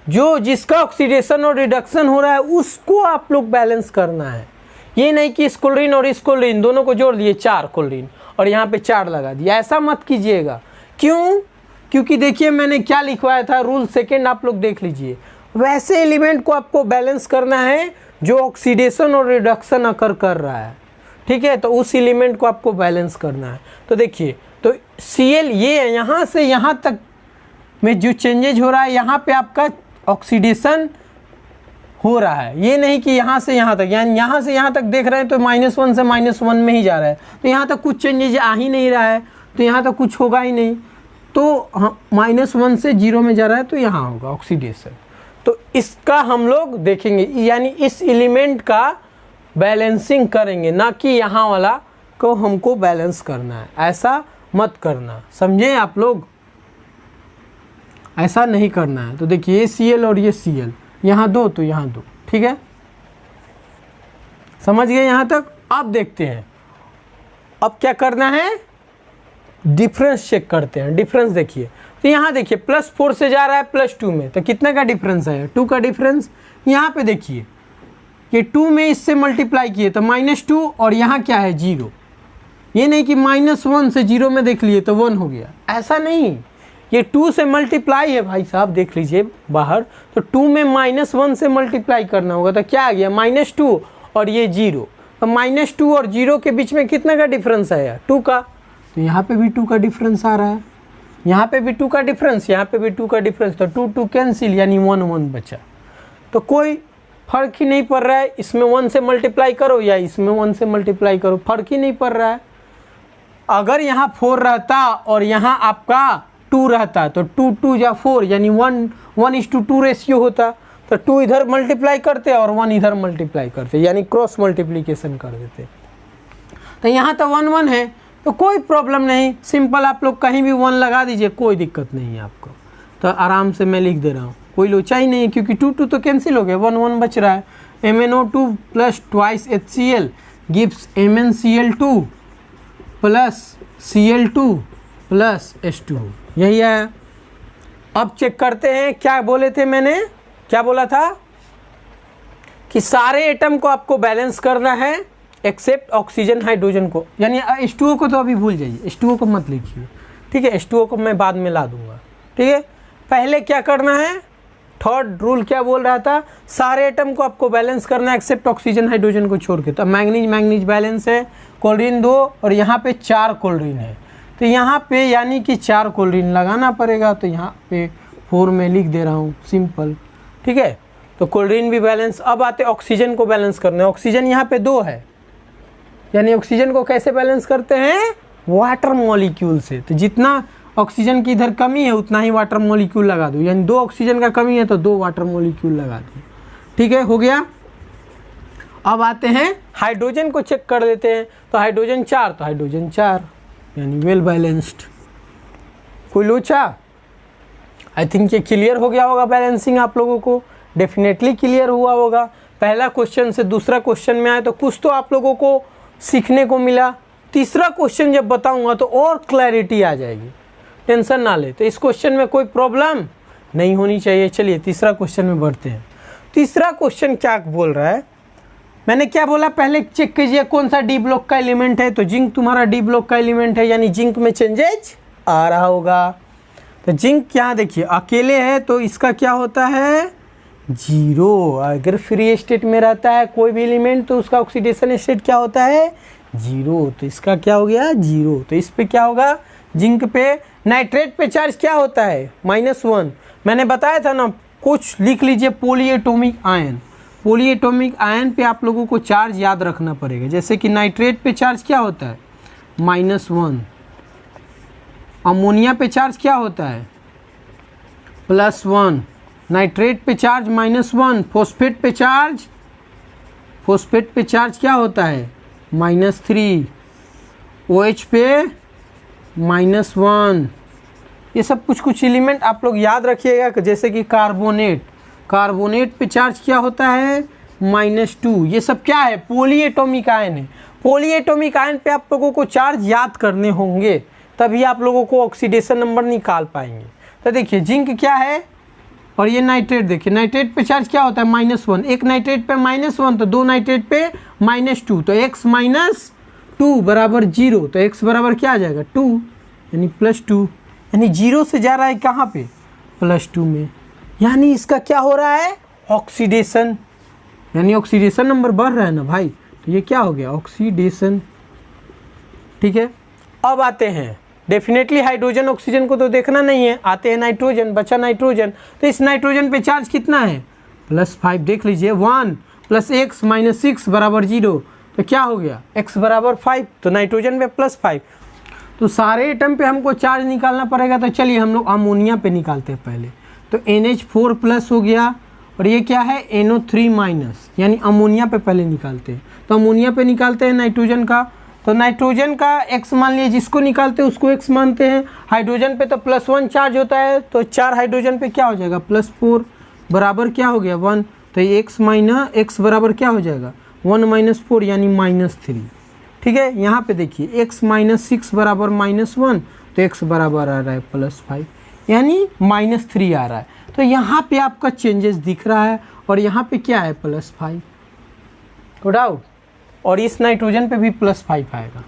Speaker 1: जो जिसका ऑक्सीडेशन और रिडक्शन हो रहा है उसको आप लोग बैलेंस करना है। ये नहीं कि इस क्लोरीन और इस क्लोरीन दोनों को जोड़ दिए 4 क्लोरीन और यहाँ पे 4 लगा दिया, ऐसा मत कीजिएगा। क्यों? क्योंकि देखिए मैंने क्या लिखवाया था, रूल सेकेंड आप लोग देख लीजिए। वैसे एलिमेंट को आपको बैलेंस करना है जो ऑक्सीडेशन और रिडक्शन अकर कर रहा है। ठीक है, तो उस एलिमेंट को आपको बैलेंस करना है। तो देखिए, तो Cl ये है, यहाँ से यहाँ तक में जो चेंजेज हो रहा है, यहाँ पे आपका ऑक्सीडेशन हो रहा है। ये नहीं कि यहाँ से यहाँ तक, यानी यहाँ से यहाँ तक देख रहे हैं तो -1 से -1 में ही जा रहा है, तो यहाँ तक कुछ चेंजेज आ ही नहीं रहा है, तो यहाँ तक कुछ होगा ही नहीं। तो -1 से 0 में जा रहा है तो यहाँ होगा ऑक्सीडेशन। तो इसका हम लोग देखेंगे, यानी इस एलिमेंट का बैलेंसिंग करेंगे, ना कि यहाँ वाला को हमको बैलेंस करना है। ऐसा मत करना, समझे आप लोग, ऐसा नहीं करना है। तो देखिए ये Cl और ये Cl, यहाँ 2 तो यहाँ 2, ठीक है, समझ गए यहाँ तक। अब देखते हैं अब क्या करना है, डिफरेंस चेक करते हैं। डिफरेंस देखिए, तो यहाँ देखिए +4 से जा रहा है +2 में, तो कितने का डिफरेंस है, 2 का डिफरेंस। यहाँ पे देखिए ये 2 में इससे मल्टीप्लाई किए तो -2, और यहाँ क्या है 0। ये नहीं कि -1 से 0 में देख लिए तो 1 हो गया, ऐसा नहीं, ये 2 से मल्टीप्लाई है भाई साहब, देख लीजिए बाहर। तो 2 में -1 से मल्टीप्लाई करना होगा, तो क्या आ गया -2 और ये 0। तो -2 और 0 के बीच में कितने का डिफरेंस आया, 2 का। तो यहाँ पे भी 2 का डिफरेंस आ रहा है, यहाँ पे भी 2 का डिफरेंस, यहाँ पे भी 2 का डिफरेंस, तो 2 2 कैंसिल, यानी 1 1 बचा। तो कोई फर्क ही नहीं पड़ रहा है, इसमें 1 से मल्टीप्लाई करो या इसमें 1 से मल्टीप्लाई करो, फर्क ही नहीं पड़ रहा है। अगर यहाँ 4 रहता और यहाँ आपका 2 रहता तो 2 2 या 4, यानी 1:2 रेशियो होता, तो 2 इधर मल्टीप्लाई करते और 1 इधर मल्टीप्लाई करते, यानी क्रॉस मल्टीप्लिकेशन कर देते। तो यहाँ तो 1 1 है, तो कोई प्रॉब्लम नहीं, सिंपल आप लोग कहीं भी 1 लगा दीजिए, कोई दिक्कत नहीं है आपको। तो आराम से मैं लिख दे रहा हूँ, कोई लोचा ही नहीं है, क्योंकि 2 2 तो कैंसिल हो गया, 1 1 बच रहा है। MnO2 + 2 HCl gives MnCl2 + Cl2 + H2O, यही है। अब चेक करते हैं, क्या बोले थे मैंने, क्या बोला था कि सारे एटम को आपको बैलेंस करना है एक्सेप्ट ऑक्सीजन हाइड्रोजन को, यानी H2O को तो अभी भूल जाइए, H2O को मत लिखिए, ठीक है, H2O को मैं बाद में ला दूंगा, ठीक है। पहले क्या करना है, थर्ड रूल क्या बोल रहा था, सारे एटम को आपको बैलेंस करना है एक्सेप्ट ऑक्सीजन हाइड्रोजन को छोड़ के। तो मैंगनीज बैलेंस है, क्लोरीन 2 और यहाँ पे 4 क्लोरीन है, तो यहाँ पे यानी कि 4 क्लोरीन लगाना पड़ेगा, तो यहाँ पे 4 में लिख दे रहा हूँ, सिंपल, ठीक है। तो क्लोरीन भी बैलेंस। अब आते ऑक्सीजन को बैलेंस करने, ऑक्सीजन यहाँ पे 2 है, यानी ऑक्सीजन को कैसे बैलेंस करते हैं, वाटर मॉलिक्यूल से। तो जितना ऑक्सीजन की इधर कमी है उतना ही वाटर मॉलिक्यूल लगा दो, यानी 2 ऑक्सीजन का कमी है तो 2 वाटर मॉलिक्यूल लगा दो, ठीक है, हो गया। अब आते हैं हाइड्रोजन को चेक कर लेते हैं, तो हाइड्रोजन 4, तो हाइड्रोजन 4 यानी वेल बैलेंस्ड, कोई लोचा। आई थिंक ये क्लियर हो गया होगा बैलेंसिंग, आप लोगों को डेफिनेटली क्लियर हुआ होगा। पहला क्वेश्चन से दूसरा क्वेश्चन में आए तो कुछ तो आप लोगों को सीखने को मिला, तीसरा क्वेश्चन जब बताऊंगा तो और क्लैरिटी आ जाएगी, टेंशन ना ले। तो इस क्वेश्चन में कोई प्रॉब्लम नहीं होनी चाहिए। चलिए तीसरा क्वेश्चन में बढ़ते हैं। तीसरा क्वेश्चन क्या बोल रहा है, मैंने क्या बोला, पहले चेक कीजिए कौन सा डी ब्लॉक का एलिमेंट है, तो जिंक तुम्हारा डी ब्लॉक का एलिमेंट है, यानी जिंक में चेंजेज आ रहा होगा। तो जिंक यहाँ देखिए अकेले है तो इसका क्या होता है, 0। अगर फ्री स्टेट में रहता है कोई भी एलिमेंट तो उसका ऑक्सीडेशन स्टेट क्या होता है, 0, तो इसका क्या हो गया 0। तो इस पे क्या होगा, जिंक पे नाइट्रेट पे चार्ज क्या होता है, -1। मैंने बताया था ना, कुछ लिख लीजिए पॉलीएटॉमिक आयन। पॉलीएटॉमिक आयन पे आप लोगों को चार्ज याद रखना पड़ेगा। जैसे कि नाइट्रेट पे चार्ज क्या होता है, -1। अमोनिया पे चार्ज क्या होता है, +1। नाइट्रेट पे चार्ज -1। फॉस्फेट पे चार्ज क्या होता है, -3। OH पे -1। ये सब कुछ एलिमेंट आप लोग याद रखिएगा। जैसे कि कार्बोनेट पे चार्ज क्या होता है, -2। ये सब क्या है, पॉलीएटॉमिक आयन है। पॉलीएटॉमिक आयन पे आप लोगों को चार्ज याद करने होंगे, तभी आप लोगों को ऑक्सीडेशन नंबर निकाल पाएंगे। तो देखिए जिंक क्या है, और ये नाइट्रेट देखिए, नाइट्रेट पे चार्ज क्या होता है, -1। एक नाइट्रेट पे -1 तो दो नाइट्रेट पे -2, तो x -2 बराबर 0। तो x बराबर क्या आ जाएगा, 2, यानी +2। यानी 0 से जा रहा है कहाँ पे, +2 में। यानी इसका क्या हो रहा है, ऑक्सीडेशन, यानी ऑक्सीडेशन नंबर बढ़ रहा है ना भाई। तो ये क्या हो गया, ऑक्सीडेशन। ठीक है, अब आते हैं डेफिनेटली हाइड्रोजन ऑक्सीजन को तो देखना नहीं है, आते हैं नाइट्रोजन। बचा नाइट्रोजन, तो इस नाइट्रोजन पे चार्ज कितना है, +5। देख लीजिए 1 + x - 6 बराबर 0। तो क्या हो गया, x बराबर 5, तो नाइट्रोजन पे +5। तो सारे एटम पे हमको चार्ज निकालना पड़ेगा। तो चलिए हम लोग अमोनिया पे निकालते हैं पहले। तो NH4+ हो गया, और ये क्या है, NO3-, यानी अमोनिया पे पहले निकालते हैं। तो अमोनिया पे निकालते हैं नाइट्रोजन का। तो नाइट्रोजन का x मान लिए, जिसको निकालते हैं उसको x मानते हैं। हाइड्रोजन पे तो +1 चार्ज होता है, तो 4 हाइड्रोजन पे क्या हो जाएगा, +4 बराबर क्या हो गया, 1। तो ये x बराबर क्या हो जाएगा, 1 - 4 यानी -3। ठीक है, यहाँ पे देखिए x - 6 बराबर -1, तो x बराबर आ रहा है +5, यानी -3 आ रहा है। तो यहाँ पे आपका चेंजेस दिख रहा है, और यहाँ पे क्या है, +5। No doubt. और इस नाइट्रोजन पे भी +5 आएगा,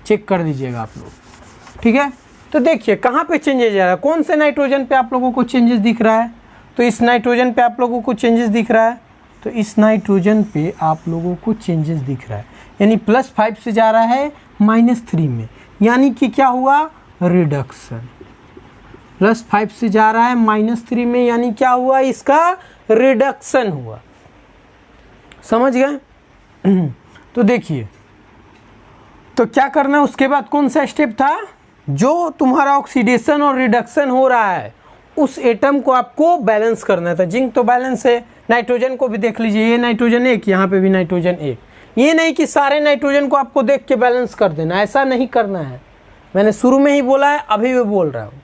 Speaker 1: चेक कर दीजिएगा आप लोग। ठीक है, तो देखिए कहाँ पे चेंजेस आ रहा है, कौन से नाइट्रोजन पे आप लोगों को चेंजेस दिख रहा है। तो इस नाइट्रोजन पे आप लोगों को चेंजेस दिख रहा है। तो इस नाइट्रोजन पे आप लोगों को चेंजेस दिख रहा है, यानी +5 से जा रहा है -3 में, यानी कि क्या हुआ, रिडक्शन। +5 से जा रहा है -3 में, यानी क्या हुआ, इसका रिडक्शन हुआ। समझ गए। तो देखिए, तो क्या करना है उसके बाद, कौन सा स्टेप था, जो तुम्हारा ऑक्सीडेशन और रिडक्शन हो रहा है उस एटम को आपको बैलेंस करना था। जिंक तो बैलेंस है, नाइट्रोजन को भी देख लीजिए, ये नाइट्रोजन 1, यहाँ पे भी नाइट्रोजन 1। ये नहीं कि सारे नाइट्रोजन को आपको देख के बैलेंस कर देना, ऐसा नहीं करना है। मैंने शुरू में ही बोला है, अभी भी बोल रहा हूँ,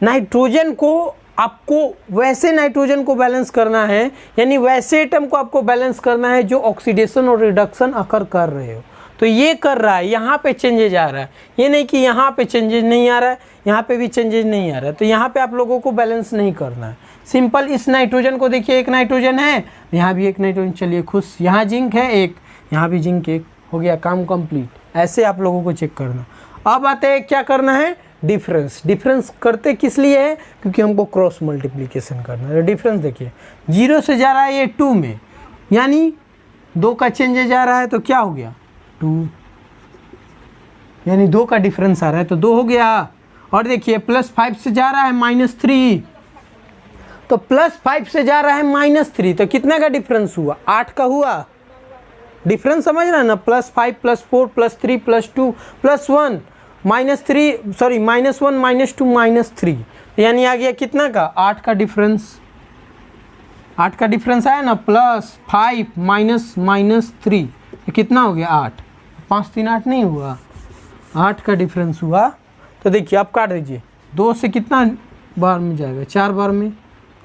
Speaker 1: नाइट्रोजन को आपको वैसे नाइट्रोजन को बैलेंस करना है, यानी वैसे एटम को आपको बैलेंस करना है जो ऑक्सीडेशन और रिडक्शन अकर कर रहे हो। तो ये कर रहा है, यहाँ पे चेंजेज आ रहा है, ये नहीं कि यहाँ पे चेंजेज नहीं आ रहा है, यहाँ पे भी चेंजेज नहीं आ रहा है। तो यहाँ पे आप लोगों को बैलेंस नहीं करना है। सिंपल, इस नाइट्रोजन को देखिए, एक नाइट्रोजन है, यहाँ भी एक नाइट्रोजन, चलिए खुश, यहाँ जिंक है एक, यहाँ भी जिंक एक, हो गया काम कंप्लीट। ऐसे आप लोगों को चेक करना। अब आते हैं क्या करना है, डिफरेंस करते किस लिए है, क्योंकि हमको क्रॉस मल्टीप्लिकेशन करना है। डिफरेंस देखिए, 0 से जा रहा है ये 2 में, यानी 2 का चेंज जा रहा है, तो क्या हो गया, 2, यानी 2 का डिफरेंस आ रहा है, तो 2 हो गया। और देखिए +5 से जा रहा है -3, तो +5 से जा रहा है -3, तो कितने का डिफरेंस हुआ, 8 का हुआ। डिफरेंस समझ रहे हैं ना, +5 +4 +3 +2 +1 -3, सॉरी -1 -2 -3, यानी आ गया कितना का, 8 का डिफरेंस। 8 का डिफरेंस आया ना, +5 -3, कितना हो गया, 8। 5 3 8 नहीं हुआ, 8 का डिफरेंस हुआ। तो देखिए आप काट दीजिए, 2 से कितना बार में जाएगा, 4 बार में,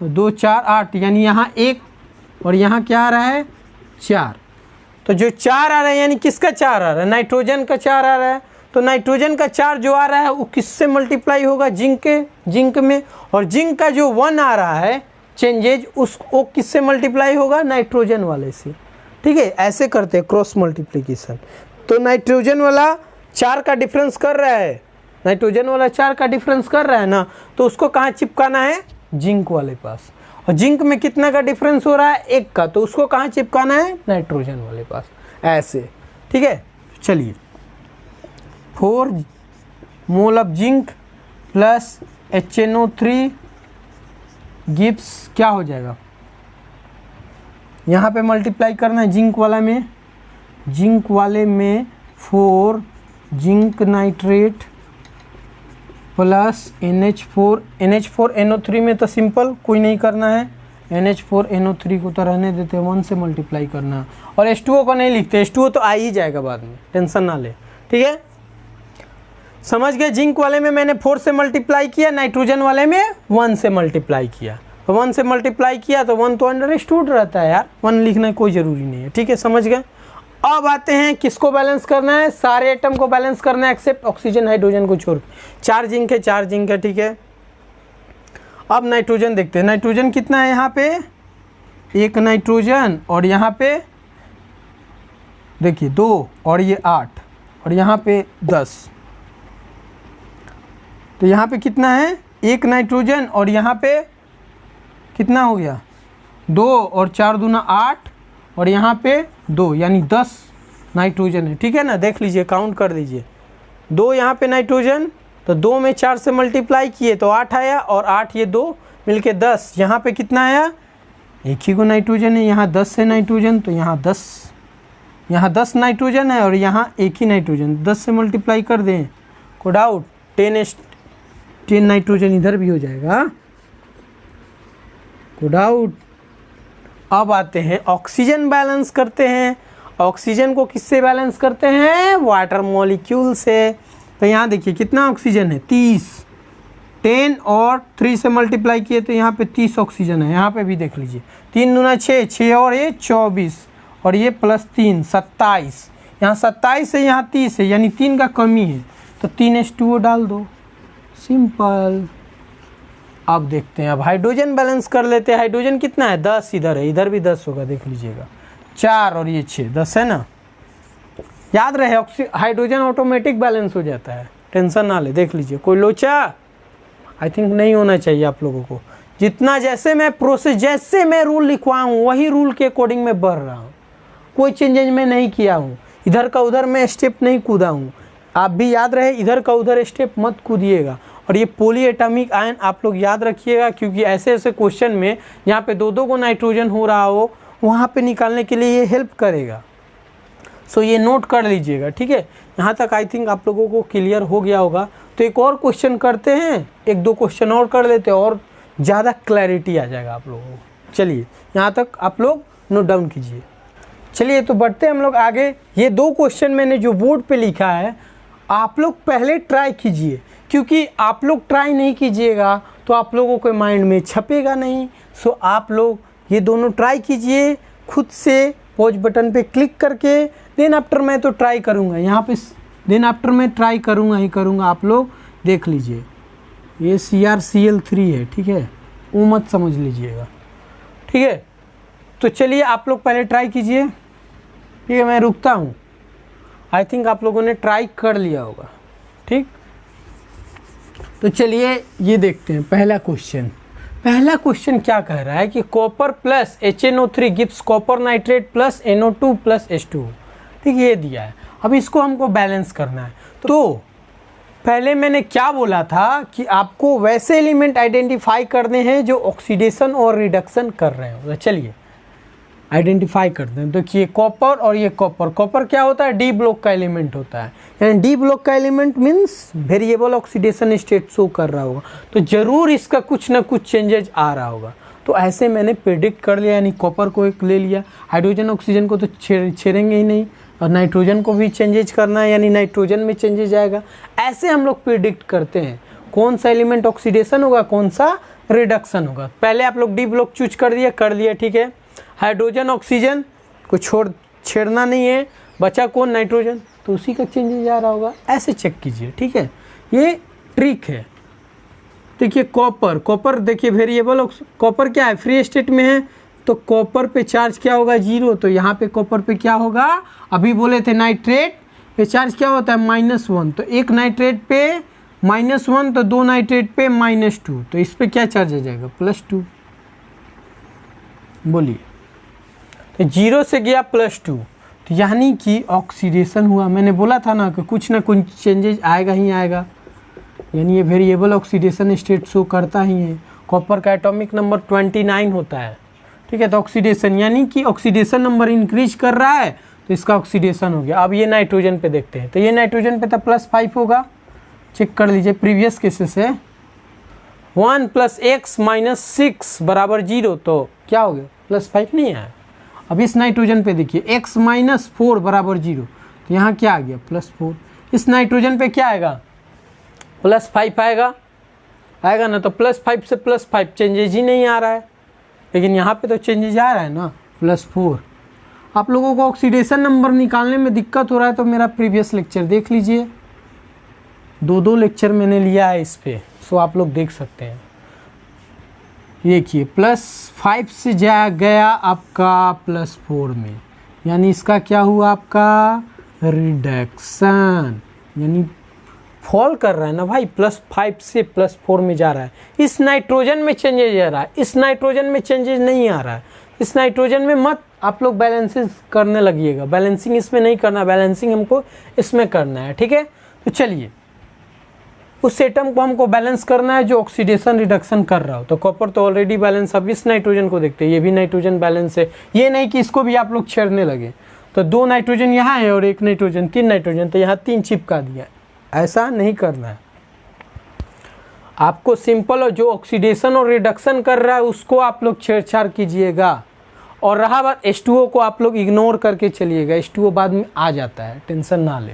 Speaker 1: तो 2 4 8, यानी यहाँ 1 और यहाँ क्या आ रहा है, 4। तो जो 4 आ रहा है, यानी किसका 4 आ रहा है, नाइट्रोजन का 4 आ रहा है। तो नाइट्रोजन का 4 जो आ रहा है वो किससे मल्टीप्लाई होगा, जिंक में, और जिंक का जो 1 आ रहा है चेंजेज, वो किससे मल्टीप्लाई होगा, नाइट्रोजन वाले से। ठीक है, ऐसे करते हैं क्रॉस मल्टीप्लिकेशन। तो नाइट्रोजन वाला 4 का डिफरेंस कर रहा है, नाइट्रोजन वाला 4 का डिफरेंस कर रहा है ना, तो उसको कहाँ चिपकाना है, जिंक वाले पास। और जिंक में कितना का डिफरेंस हो रहा है, 1 का, तो उसको कहाँ चिपकाना है, नाइट्रोजन वाले पास, ऐसे। ठीक है, चलिए 4 mole of zinc plus HNO3 Gibbs क्या हो जाएगा, यहाँ पे मल्टीप्लाई करना है जिंक वाले में 4 जिंक नाइट्रेट प्लस NH4NO3 में तो सिंपल कोई नहीं करना है, NH4NO3 को तो रहने देते हैं, 1 से मल्टीप्लाई करना है। और H2O को नहीं लिखते, H2O तो आ ही जाएगा बाद में, टेंशन ना ले, ठीक है। समझ गए, जिंक वाले में मैंने 4 से मल्टीप्लाई किया, नाइट्रोजन वाले में 1 से मल्टीप्लाई किया। तो 1 से मल्टीप्लाई किया तो 1 तो अंडरस्टूड रहता है यार, 1 लिखना कोई ज़रूरी नहीं है, ठीक है, समझ गए। अब आते हैं किसको बैलेंस करना है, सारे एटम को बैलेंस करना है एक्सेप्ट ऑक्सीजन हाइड्रोजन को छोड़ के। 4 जिंक है, ठीक है। अब नाइट्रोजन देखते हैं, नाइट्रोजन कितना है यहाँ पे, 1 नाइट्रोजन, और यहाँ पे देखिए 2 और ये 8 और यहाँ पे 10, तो यहाँ पे कितना है 1 नाइट्रोजन और यहाँ पे कितना हो गया 2 और 4 दूना 8 और यहाँ पे 2 यानी 10 नाइट्रोजन है, ठीक है ना। देख लीजिए, काउंट कर दीजिए, 2 यहाँ पे नाइट्रोजन, तो 2 में 4 से मल्टीप्लाई किए तो 8 आया, और 8 ये 2 मिलके 10, यहाँ पे कितना आया, एक ही को नाइट्रोजन है, यहाँ 10 है नाइट्रोजन, तो यहाँ 10 नाइट्रोजन है और यहाँ एक ही नाइट्रोजन, 10 से मल्टीप्लाई कर दें, को डाउट 10 नाइट्रोजन इधर भी हो जाएगा, को डाउट। अब आते हैं ऑक्सीजन बैलेंस करते हैं। ऑक्सीजन को किससे बैलेंस करते हैं, वाटर मॉलिक्यूल से। तो यहाँ देखिए कितना ऑक्सीजन है, 30, 10 और 3 से मल्टीप्लाई किए तो यहाँ पे 30 ऑक्सीजन है। यहाँ पे भी देख लीजिए, 3 दूना 6, 6 और ये 24 और ये प्लस 3 27, यहाँ 27 है, यहाँ 30 है, यानी 3 का कमी है, तो 3 H2O डाल दो, सिंपल। अब देखते हैं, अब हाइड्रोजन बैलेंस कर लेते हैं। हाइड्रोजन कितना है, 10 इधर है, इधर भी 10 होगा, देख लीजिएगा, 4 और ये 6, 10 है ना। याद रहे हाइड्रोजन ऑटोमेटिक बैलेंस हो जाता है, टेंशन ना ले। देख लीजिए, कोई लोचा आई थिंक नहीं होना चाहिए आप लोगों को। जितना जैसे मैं रूल लिखवा हूँ वही रूल के अकॉर्डिंग मैं बढ़ रहा हूँ, कोई चेंजेज मैं नहीं किया हूँ, इधर का उधर मैं स्टेप नहीं कूदा हूँ। आप भी याद रहे, इधर का उधर स्टेप मत कूदिएगा। और ये पॉली एटॉमिक आयन आप लोग याद रखिएगा, क्योंकि ऐसे ऐसे क्वेश्चन में यहाँ पे 2 को नाइट्रोजन हो रहा हो, वहाँ पे निकालने के लिए ये हेल्प करेगा। सो ये नोट कर लीजिएगा, ठीक है। यहाँ तक आई थिंक आप लोगों को क्लियर हो गया होगा। तो एक और क्वेश्चन करते हैं, 1-2 क्वेश्चन और कर लेते हैं, और ज़्यादा क्लैरिटी आ जाएगा आप लोगों को। चलिए, यहाँ तक आप लोग नोट डाउन कीजिए। चलिए, तो बढ़ते हैं हम लोग आगे। ये 2 क्वेश्चन मैंने जो बोर्ड पे लिखा है, आप लोग पहले ट्राई कीजिए, क्योंकि आप लोग ट्राई नहीं कीजिएगा तो आप लोगों के माइंड में छपेगा नहीं। सो आप लोग ये दोनों ट्राई कीजिए खुद से, पॉज बटन पे क्लिक करके। देन आफ्टर मैं तो ट्राई करूँगा यहाँ पे, देन आफ्टर मैं ट्राई करूँगा ही करूँगा। आप लोग देख लीजिए, ये CrCl3 है, ठीक है, वो मत समझ लीजिएगा, ठीक है। तो चलिए, आप लोग पहले ट्राई कीजिए, ठीक है, मैं रुकता हूँ। आई थिंक आप लोगों ने ट्राई कर लिया होगा, ठीक। तो चलिए ये देखते हैं पहला क्वेश्चन क्या कह रहा है कि copper plus HNO3 gives copper nitrate plus NO2 plus H2O, ठीक, ये दिया है। अब इसको हमको बैलेंस करना है। तो पहले मैंने क्या बोला था कि आपको वैसे एलिमेंट आइडेंटिफाई करने हैं जो ऑक्सीडेशन और रिडक्शन कर रहे हो। तो चलिए आइडेंटिफाई करते हैं। देखिए, कॉपर और ये कॉपर क्या होता है, डी ब्लॉक का एलिमेंट होता है, यानी डी ब्लॉक का element means variable oxidation state show कर रहा होगा, तो ज़रूर इसका कुछ ना कुछ चेंजेज आ रहा होगा। तो ऐसे मैंने प्रेडिक्ट कर लिया, यानी कॉपर को एक ले लिया। हाइड्रोजन ऑक्सीजन को तो छेड़ेंगे ही नहीं, और नाइट्रोजन को भी चेंजेज करना है, यानी नाइट्रोजन में चेंजेज आएगा। ऐसे हम लोग प्रेडिक्ट करते हैं कौन सा एलिमेंट ऑक्सीडेशन होगा, कौन सा रिडक्शन होगा। पहले आप लोग डी ब्लॉक चूज कर दिया, ठीक है। हाइड्रोजन ऑक्सीजन को छेड़ना नहीं है, बचा कौन, नाइट्रोजन, तो उसी का चेंजेज आ रहा होगा। ऐसे चेक कीजिए, ठीक है, ये ट्रिक है। देखिए कॉपर देखिए वेरिएबल कॉपर क्या है, फ्री स्टेट में है, तो कॉपर पे चार्ज क्या होगा, 0। तो यहाँ पे कॉपर पे क्या होगा, अभी बोले थे नाइट्रेट पे चार्ज क्या होता है, -1। तो एक नाइट्रेट पे -1, तो 2 नाइट्रेट पे -2, तो इस पे क्या चार्ज आ जाएगा, +2। बोलिए, तो 0 से गया +2, तो यानी कि ऑक्सीडेशन हुआ। मैंने बोला था ना कि कुछ ना कुछ चेंजेज आएगा ही आएगा। यानी ये वेरिएबल ऑक्सीडेशन स्टेट शो करता ही है। कॉपर का एटॉमिक नंबर 29 होता है, ठीक है। तो ऑक्सीडेशन यानी कि ऑक्सीडेशन नंबर इंक्रीज कर रहा है तो इसका ऑक्सीडेशन हो गया। अब ये नाइट्रोजन पे देखते हैं, तो ये नाइट्रोजन पे तो +5 होगा, चेक कर लीजिए प्रीवियस केसेस है। 1 + x - 6 = 0, तो क्या हो गया +5 नहीं आया। अब इस नाइट्रोजन पे देखिए x - 4 = 0, तो यहाँ क्या आ गया +4। इस नाइट्रोजन पे क्या आएगा +5 आएगा ना, तो +5 से +5 चेंजेज ही नहीं आ रहा है, लेकिन यहाँ पे तो चेंजेज आ रहा है ना +4। आप लोगों को ऑक्सीडेशन नंबर निकालने में दिक्कत हो रहा है तो मेरा प्रीवियस लेक्चर देख लीजिए, 2 लेक्चर मैंने लिया है इस पे, सो आप लोग देख सकते हैं। देखिए +5 से गया आपका +4 में, यानी इसका क्या हुआ आपका रिडक्शन, यानी फॉल कर रहा है ना भाई, +5 से +4 में जा रहा है। इस नाइट्रोजन में चेंजेज आ रहा है, इस नाइट्रोजन में चेंजेज नहीं आ रहा है। इस नाइट्रोजन में मत आप लोग बैलेंसिंग करने लगिएगा, बैलेंसिंग इसमें नहीं करना, बैलेंसिंग हमको इसमें करना है, ठीक है। तो चलिए उस एटम को हमको बैलेंस करना है जो ऑक्सीडेशन रिडक्शन कर रहा हो। तो कॉपर तो ऑलरेडी बैलेंस, अब इस नाइट्रोजन को देखते हैं, ये भी नाइट्रोजन बैलेंस है, ये नहीं कि इसको भी आप लोग छेड़ने लगे। तो 2 नाइट्रोजन यहाँ है और 1 नाइट्रोजन, 3 नाइट्रोजन, तो यहाँ 3 चिपका दिया, ऐसा नहीं करना है आपको। सिंपल, और जो ऑक्सीडेशन और रिडक्शन कर रहा है उसको आप लोग छेड़छाड़ कीजिएगा। और रहा बात H2O को आप लोग इग्नोर करके चलिएगा, H2O बाद में आ जाता है, टेंशन ना ले,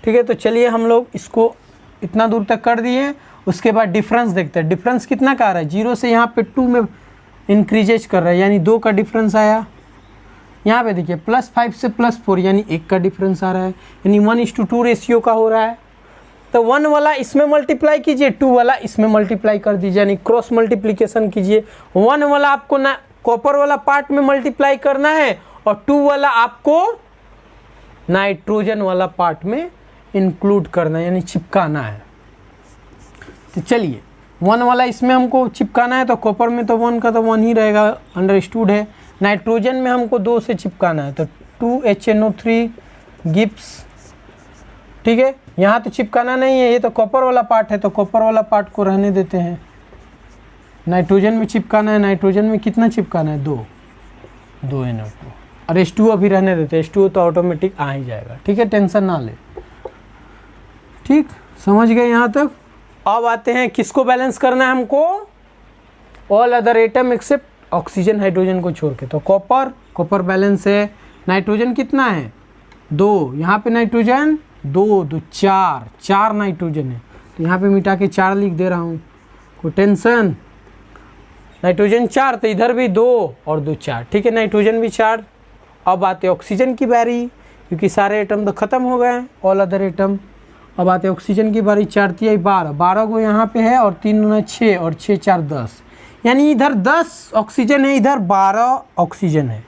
Speaker 1: ठीक है। तो चलिए हम लोग इसको इतना दूर तक कर दिए, उसके बाद डिफरेंस देखते हैं। डिफरेंस कितना का आ रहा है, 0 से यहाँ पे 2 में इंक्रीजेज कर रहा है, यानी 2 का डिफरेंस आया। यहाँ पे देखिए +5 से +4 यानी 1 का डिफरेंस आ रहा है, यानी 1:2 रेशियो का हो रहा है। तो 1 वाला इसमें मल्टीप्लाई कीजिए, 2 वाला इसमें मल्टीप्लाई कर दीजिए, यानी क्रॉस मल्टीप्लिकेशन कीजिए। 1 वाला आपको ना कॉपर वाला पार्ट में मल्टीप्लाई करना है और 2 वाला आपको नाइट्रोजन वाला पार्ट में इंक्लूड करना है, यानी चिपकाना है। तो चलिए 1 वाला इसमें हमको चिपकाना है, तो कॉपर में तो 1 का तो 1 ही रहेगा, अंडरस्टूड है। नाइट्रोजन में हमको 2 से चिपकाना है, तो 2HNO3 गिब्स, ठीक है। यहाँ तो चिपकाना नहीं है, ये तो कॉपर वाला पार्ट है, तो कॉपर वाला पार्ट को रहने देते हैं। नाइट्रोजन में चिपकाना है, नाइट्रोजन में कितना चिपकाना है 2 NO2, और H2O अभी रहने देते हैं, H2O तो ऑटोमेटिक आ ही जाएगा, ठीक है, टेंशन ना ले, ठीक, समझ गए यहाँ तक। अब आते हैं किसको बैलेंस करना है हमको, all other atom except oxygen hydrogen को छोड़ के। तो कॉपर बैलेंस है, नाइट्रोजन कितना है 2, यहाँ पे नाइट्रोजन 2 2 4 नाइट्रोजन है, तो यहाँ पे मिटा के 4 लिख दे रहा हूँ, कोई टेंशन। नाइट्रोजन 4, तो इधर भी 2 और 2 4, ठीक है, नाइट्रोजन भी 4। अब आते ऑक्सीजन की बारी, क्योंकि सारे एटम तो ख़त्म हो गए हैं, ऑल अदर एटम। अब आते ऑक्सीजन की बारी, 4 × 3 = 12 को यहाँ पे है, और 3 × 6 और 6 × 4 10, यानी इधर 10 ऑक्सीजन है, इधर 12 ऑक्सीजन है।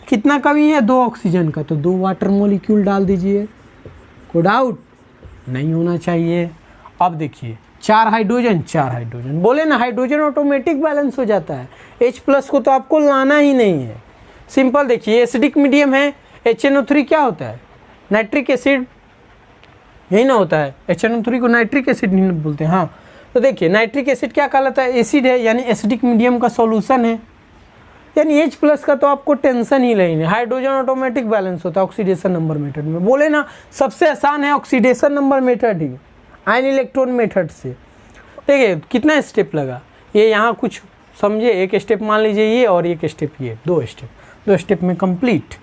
Speaker 1: कितना कमी है 2 ऑक्सीजन का, तो 2 वाटर मोलिक्यूल डाल दीजिए, कोई डाउट नहीं होना चाहिए। अब देखिए 4 हाइड्रोजन, बोले ना हाइड्रोजन ऑटोमेटिक बैलेंस हो जाता है, H+ को तो आपको लाना ही नहीं है। सिंपल देखिए, एसिडिक मीडियम है, HNO3 क्या होता है नाइट्रिक एसिड, यही ना होता है, HNO3 को नाइट्रिक एसिड नहीं बोलते हैं, हाँ। तो देखिए नाइट्रिक एसिड क्या कहलाता है, एसिड है, यानी एसिडिक मीडियम का सॉल्यूशन है, यानी H+ का तो आपको टेंशन ही नहीं है। हाइड्रोजन ऑटोमेटिक बैलेंस होता है ऑक्सीडेशन नंबर मेथड में, बोले ना सबसे आसान है ऑक्सीडेशन नंबर मेथड ही, आयन इलेक्ट्रॉन मेथड से। देखिए कितना स्टेप लगा, ये यहाँ कुछ समझे, 1 स्टेप मान लीजिए ये, और 1 स्टेप ये, 2 स्टेप में कंप्लीट।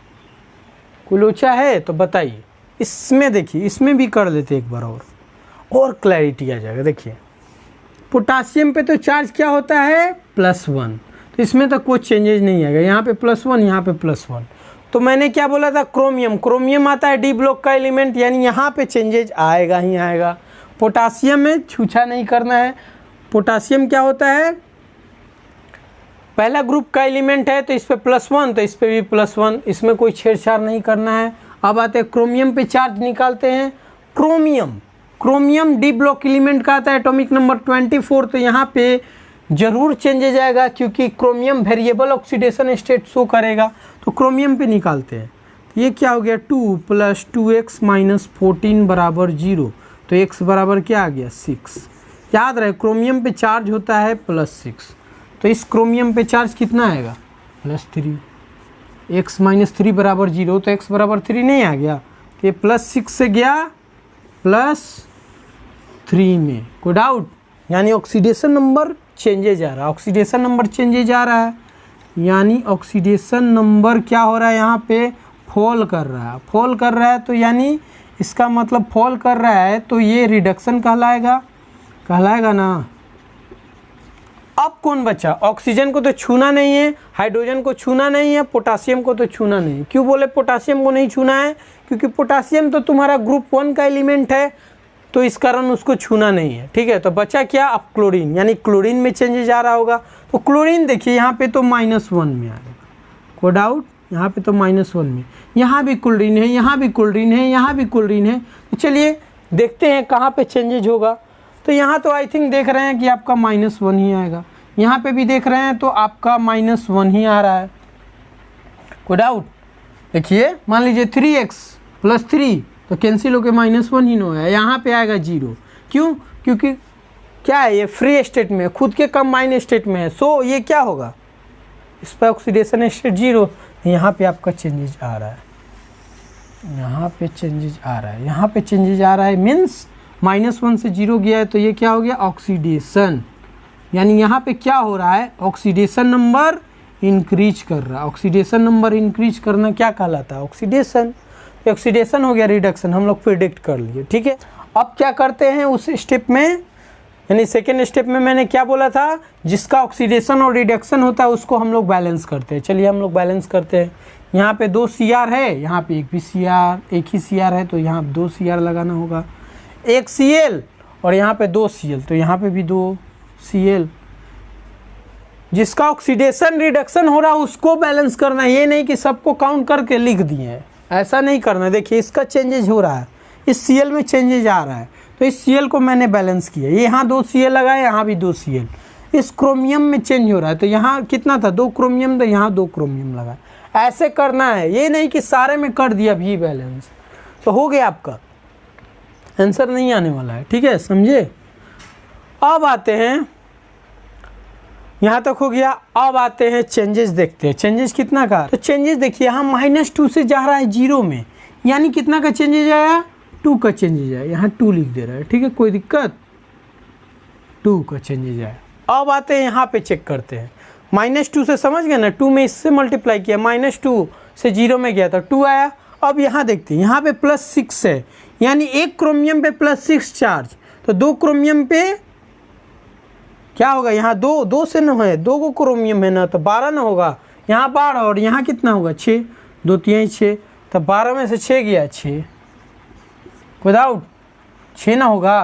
Speaker 1: कोई लोचा है तो बताइए। इसमें देखिए, इसमें भी कर लेते एक बार और क्लैरिटी आ जाएगा। देखिए पोटासियम पे तो चार्ज क्या होता है +1, तो इसमें तो कोई चेंजेज नहीं आएगा, यहाँ पे +1, यहाँ पे +1। तो मैंने क्या बोला था, क्रोमियम आता है डी ब्लॉक का एलिमेंट, यानी यहाँ पे चेंजेज आएगा ही आएगा। पोटासियम में छूछा नहीं करना है। पोटासियम क्या होता है, पहला ग्रुप का एलिमेंट है, तो इस पे +1, तो इस पे भी +1, इसमें कोई छेड़छाड़ नहीं करना है। अब आते हैं क्रोमियम पे चार्ज निकालते हैं। क्रोमियम डी ब्लॉक एलिमेंट का आता है, एटॉमिक नंबर 24, तो यहाँ पे जरूर चेंजेज आएगा, क्योंकि chromium variable oxidation state show करेगा। तो क्रोमियम पे निकालते हैं, तो ये क्या हो गया, 2 + 2x - 14 = 0, तो x बराबर क्या आ गया 6, याद रहे क्रोमियम पे चार्ज होता है +6, तो इस क्रोमियम पे चार्ज कितना आएगा +3। x - 3 बराबर 0, तो x बराबर 3 नहीं आ गया, तो ये +6 से गया +3 में, कोई डाउट। यानी ऑक्सीडेशन नंबर चेंजेज आ रहा है, ऑक्सीडेशन नंबर चेंजेज आ रहा है, यानी ऑक्सीडेशन नंबर क्या हो रहा है यहाँ पे फॉल कर रहा है, फॉल कर रहा है, तो यानी इसका मतलब फॉल कर रहा है तो ये रिडक्शन कहलाएगा ना। अब कौन बचा, ऑक्सीजन को तो छूना नहीं है, हाइड्रोजन को छूना नहीं है, पोटासियम को तो छूना नहीं है। क्यों बोले पोटासियम को नहीं छूना है, क्योंकि पोटासियम तो तुम्हारा ग्रुप 1 का एलिमेंट है, तो इस कारण उसको छूना नहीं है, ठीक है। तो बचा क्या, अब क्लोरीन, यानी क्लोरीन में चेंजेज आ रहा होगा। तो क्लोरीन देखिए यहाँ पे तो -1 में आएगा, कोई डाउट, यहाँ पे तो -1 में, यहाँ भी क्लोरीन है, यहाँ भी क्लोरीन है, यहाँ भी क्लोरीन है। तो चलिए देखते हैं कहाँ पे चेंजेज होगा। तो यहाँ तो आई थिंक देख रहे हैं कि आपका -1 ही आएगा, यहाँ पे भी देख रहे हैं तो आपका -1 ही आ रहा है, कोई डाउट। देखिए मान लीजिए 3x + 3 तो कैंसिल होकर -1 ही नो है, यहाँ पे आएगा 0। क्यों, क्योंकि क्या है ये फ्री स्टेट में, खुद के कंबाइन स्टेट में है, सो ये क्या होगा, इस पर ऑक्सीडेशन स्टेट 0। यहाँ पे आपका चेंजेज आ रहा है, यहाँ पे चेंजेज आ रहा है, यहाँ पे चेंजेज आ रहा है, मीन्स -1 से 0 गया है, तो ये क्या हो गया ऑक्सीडेशन। यानी यहाँ पे क्या हो रहा है, ऑक्सीडेशन नंबर इंक्रीज कर रहा है। ऑक्सीडेशन नंबर इंक्रीज करना क्या कहलाता है, ऑक्सीडेशन। ऑक्सीडेशन हो गया रिडक्शन, हम लोग प्रिडिक्ट कर लिए, ठीक है। अब क्या करते हैं उस स्टेप में, यानी सेकेंड स्टेप में मैंने क्या बोला था, जिसका ऑक्सीडेशन और रिडक्शन होता है उसको हम लोग बैलेंस करते हैं। चलिए हम लोग बैलेंस करते हैं। यहाँ पे 2 CR है, यहाँ पे एक ही CR है, तो यहाँ 2 CR लगाना होगा, 1 Cl और यहाँ पे 2 Cl, तो यहाँ पे भी 2 Cl। जिसका ऑक्सीडेशन रिडक्शन हो रहा है उसको बैलेंस करना है, ये नहीं कि सबको काउंट करके लिख दिए हैं, ऐसा नहीं करना। देखिए इसका चेंजेज हो रहा है, इस Cl में चेंजेज आ रहा है, तो इस Cl को मैंने बैलेंस किया, यहाँ 2 Cl लगाए, यहाँ भी 2 Cl। इस क्रोमियम में चेंज हो रहा है, तो यहाँ कितना था 2 क्रोमियम, तो यहाँ 2 क्रोमियम लगा। ऐसे करना है, ये नहीं कि सारे में कर दिया भी बैलेंस, तो हो गया आपका आंसर नहीं आने वाला है, ठीक है, समझे। अब आते हैं, यहाँ तक हो गया। अब आते हैं चेंजेस, देखते हैं चेंजेस कितना का। तो चेंजेस देखिए यहाँ -2 से जा रहा है 0 में, यानी कितना का चेंजेज आया, 2 का चेंजेज आया, यहाँ 2 लिख दे रहा है, ठीक है, कोई दिक्कत, 2 का चेंजेज आया। अब आते हैं यहाँ पे चेक करते हैं, -2 से समझ गए ना, 2 में इससे मल्टीप्लाई किया, -2 से 0 में गया था 2 आया। अब यहाँ देखते हैं, यहाँ पे +6 है, यानी 1 क्रोमियम पे +6 चार्ज, तो 2 क्रोमियम पे क्या होगा, यहाँ 2 से न है, 2 को क्रोमियम है ना, तो 12 ना होगा, यहाँ 12 और यहाँ कितना होगा 6, 2 3 6, तो 12 में से 6 गया 6, विदाउट 6 ना होगा।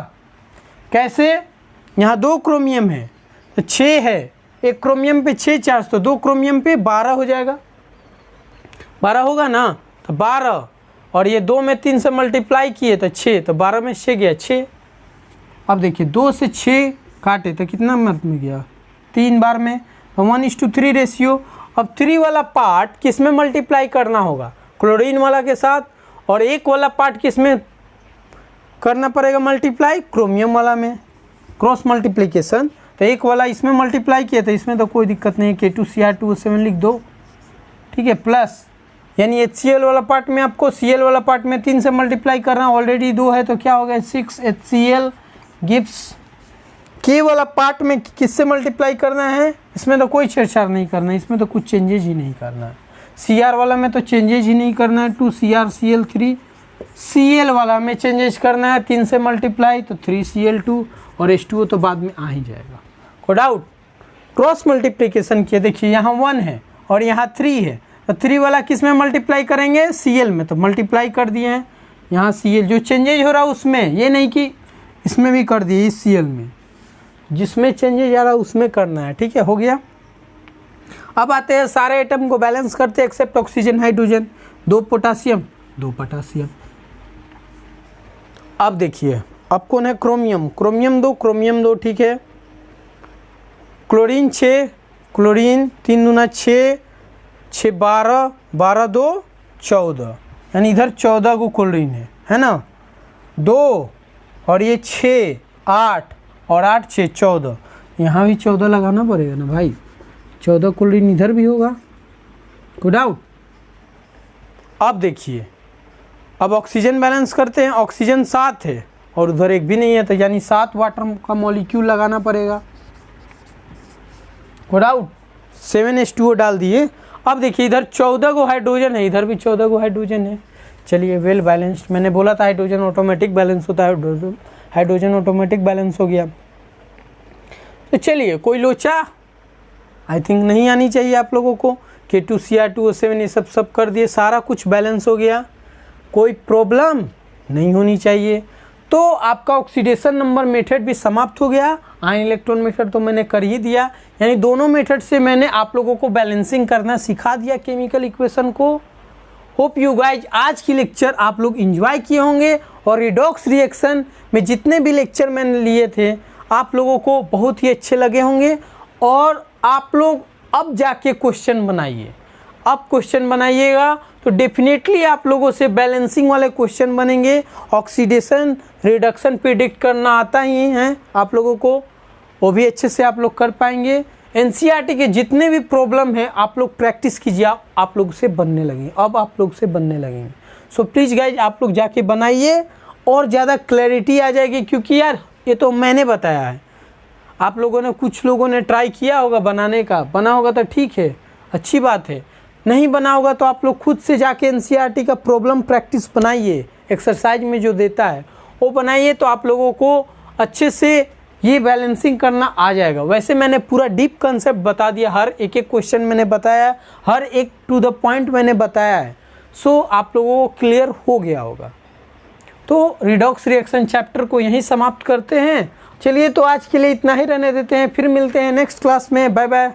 Speaker 1: कैसे, यहाँ 2 क्रोमियम है तो 6 है, 1 क्रोमियम पे 6 चार्ज, तो 2 क्रोमियम पे 12 हो जाएगा, 12 होगा ना, तो 12 और ये 2 में 3 से मल्टीप्लाई किए तो 6, तो 12 में 6 गया 6। अब देखिए 2 से 6 काटे तो कितना मत में गया, 3 बार में, तो 1:3 रेशियो। अब 3 वाला पार्ट किस में मल्टीप्लाई करना होगा, क्लोरीन वाला के साथ, और 1 वाला पार्ट किस में करना पड़ेगा मल्टीप्लाई, क्रोमियम वाला में, क्रॉस मल्टीप्लिकेशन। तो 1 वाला इसमें मल्टीप्लाई किया, तो इसमें तो कोई दिक्कत नहीं है, K2Cr2O7 लिख दो, ठीक है, प्लस यानी HCl वाला पार्ट में आपको Cl वाला पार्ट में 3 से मल्टीप्लाई करना, ऑलरेडी 2 है, तो क्या हो गया 6 HCl गिव्स। K वाला पार्ट में किससे मल्टीप्लाई करना है, इसमें तो कोई छेड़छाड़ नहीं करना है, इसमें तो कुछ चेंजेज ही नहीं करना है। Cr वाला में तो चेंजेज ही नहीं करना है, 2CrCl3। Cl वाला में चेंजेज करना है, 3 से मल्टीप्लाई तो 3Cl2, और H2O तो बाद में आ ही जाएगा, कोई डाउट। क्रॉस मल्टीप्लिकेशन किया, देखिए यहाँ 1 है और यहाँ 3 है, तो 3 वाला किस में मल्टीप्लाई करेंगे, Cl में, तो मल्टीप्लाई कर दिए हैं। यहाँ Cl जो चेंजेज हो रहा है उसमें, ये नहीं कि इसमें भी कर दिए, इस Cl में जिसमें चेंजेज आ रहा है उसमें करना है, ठीक है, हो गया। अब आते हैं सारे एटम को बैलेंस करते हैं except oxygen hydrogen, 2 potassium 2 potassium. अब देखिए अब कौन है, क्रोमियम, क्रोमियम 2, ठीक है। क्लोरीन 6, क्लोरीन 3 दूना 6, 6 12, 12 2 14, यानी इधर 14 को क्लोरीन है ना, 2 और ये 6 8 और 8 6 14, यहाँ भी 14 लगाना पड़ेगा ना भाई, 14 क्लोरीन इधर भी होगा, कोई डाउट। अब देखिए, अब ऑक्सीजन बैलेंस करते हैं, ऑक्सीजन 7 है और उधर एक भी नहीं है, तो यानी 7 वाटर का मॉलिक्यूल लगाना पड़ेगा, कोई डाउट। 7H2O डाल दिए। अब देखिए इधर 14 को हाइड्रोजन है, इधर भी 14 को हाइड्रोजन है। चलिए वेल बैलेंस्ड, मैंने बोला था हाइड्रोजन ऑटोमेटिक बैलेंस होता है, हाइड्रोजन ऑटोमेटिक बैलेंस हो गया। तो चलिए कोई लोचा आई थिंक नहीं आनी चाहिए आप लोगों को। K2Cr2O7 ये सब कर दिए, सारा कुछ बैलेंस हो गया, कोई प्रॉब्लम नहीं होनी चाहिए। तो आपका ऑक्सीडेशन नंबर मेथड भी समाप्त हो गया, आयन इलेक्ट्रॉन मेथड तो मैंने कर ही दिया, यानी दोनों मेथड से मैंने आप लोगों को बैलेंसिंग करना सिखा दिया केमिकल इक्वेशन को। होप यू गाइज आज की लेक्चर आप लोग एंजॉय किए होंगे और रिडॉक्स रिएक्शन में जितने भी लेक्चर मैंने लिए थे आप लोगों को बहुत ही अच्छे लगे होंगे। और आप लोग अब जाके क्वेश्चन बनाइए, अब क्वेश्चन बनाइएगा तो डेफिनेटली आप लोगों से बैलेंसिंग वाले क्वेश्चन बनेंगे। ऑक्सीडेशन रिडक्शन प्रिडिक्ट करना आता ही है आप लोगों को, वो भी अच्छे से आप लोग कर पाएंगे। एनसीईआरटी के जितने भी प्रॉब्लम है आप लोग प्रैक्टिस कीजिए, आप लोग से बनने लगेंगे, अब आप लोग से बनने लगेंगे। सो प्लीज़ गाइज आप लोग जाके बनाइए और ज़्यादा क्लैरिटी आ जाएगी, क्योंकि यार ये तो मैंने बताया है, आप लोगों ने कुछ लोगों ने ट्राई किया होगा बनाने का, बना होगा तो ठीक है, अच्छी बात है, नहीं बना होगा तो आप लोग खुद से जाके एनसीईआरटी का प्रॉब्लम प्रैक्टिस बनाइए, एक्सरसाइज में जो देता है वो बनाइए, तो आप लोगों को अच्छे से ये बैलेंसिंग करना आ जाएगा। वैसे मैंने पूरा डीप कंसेप्ट बता दिया, हर एक एक क्वेश्चन मैंने बताया, हर एक टू द पॉइंट मैंने बताया है। सो आप लोगों को क्लियर हो गया होगा। तो रिडॉक्स रिएक्शन चैप्टर को यहीं समाप्त करते हैं। चलिए तो आज के लिए इतना ही रहने देते हैं, फिर मिलते हैं नेक्स्ट क्लास में। Bye bye.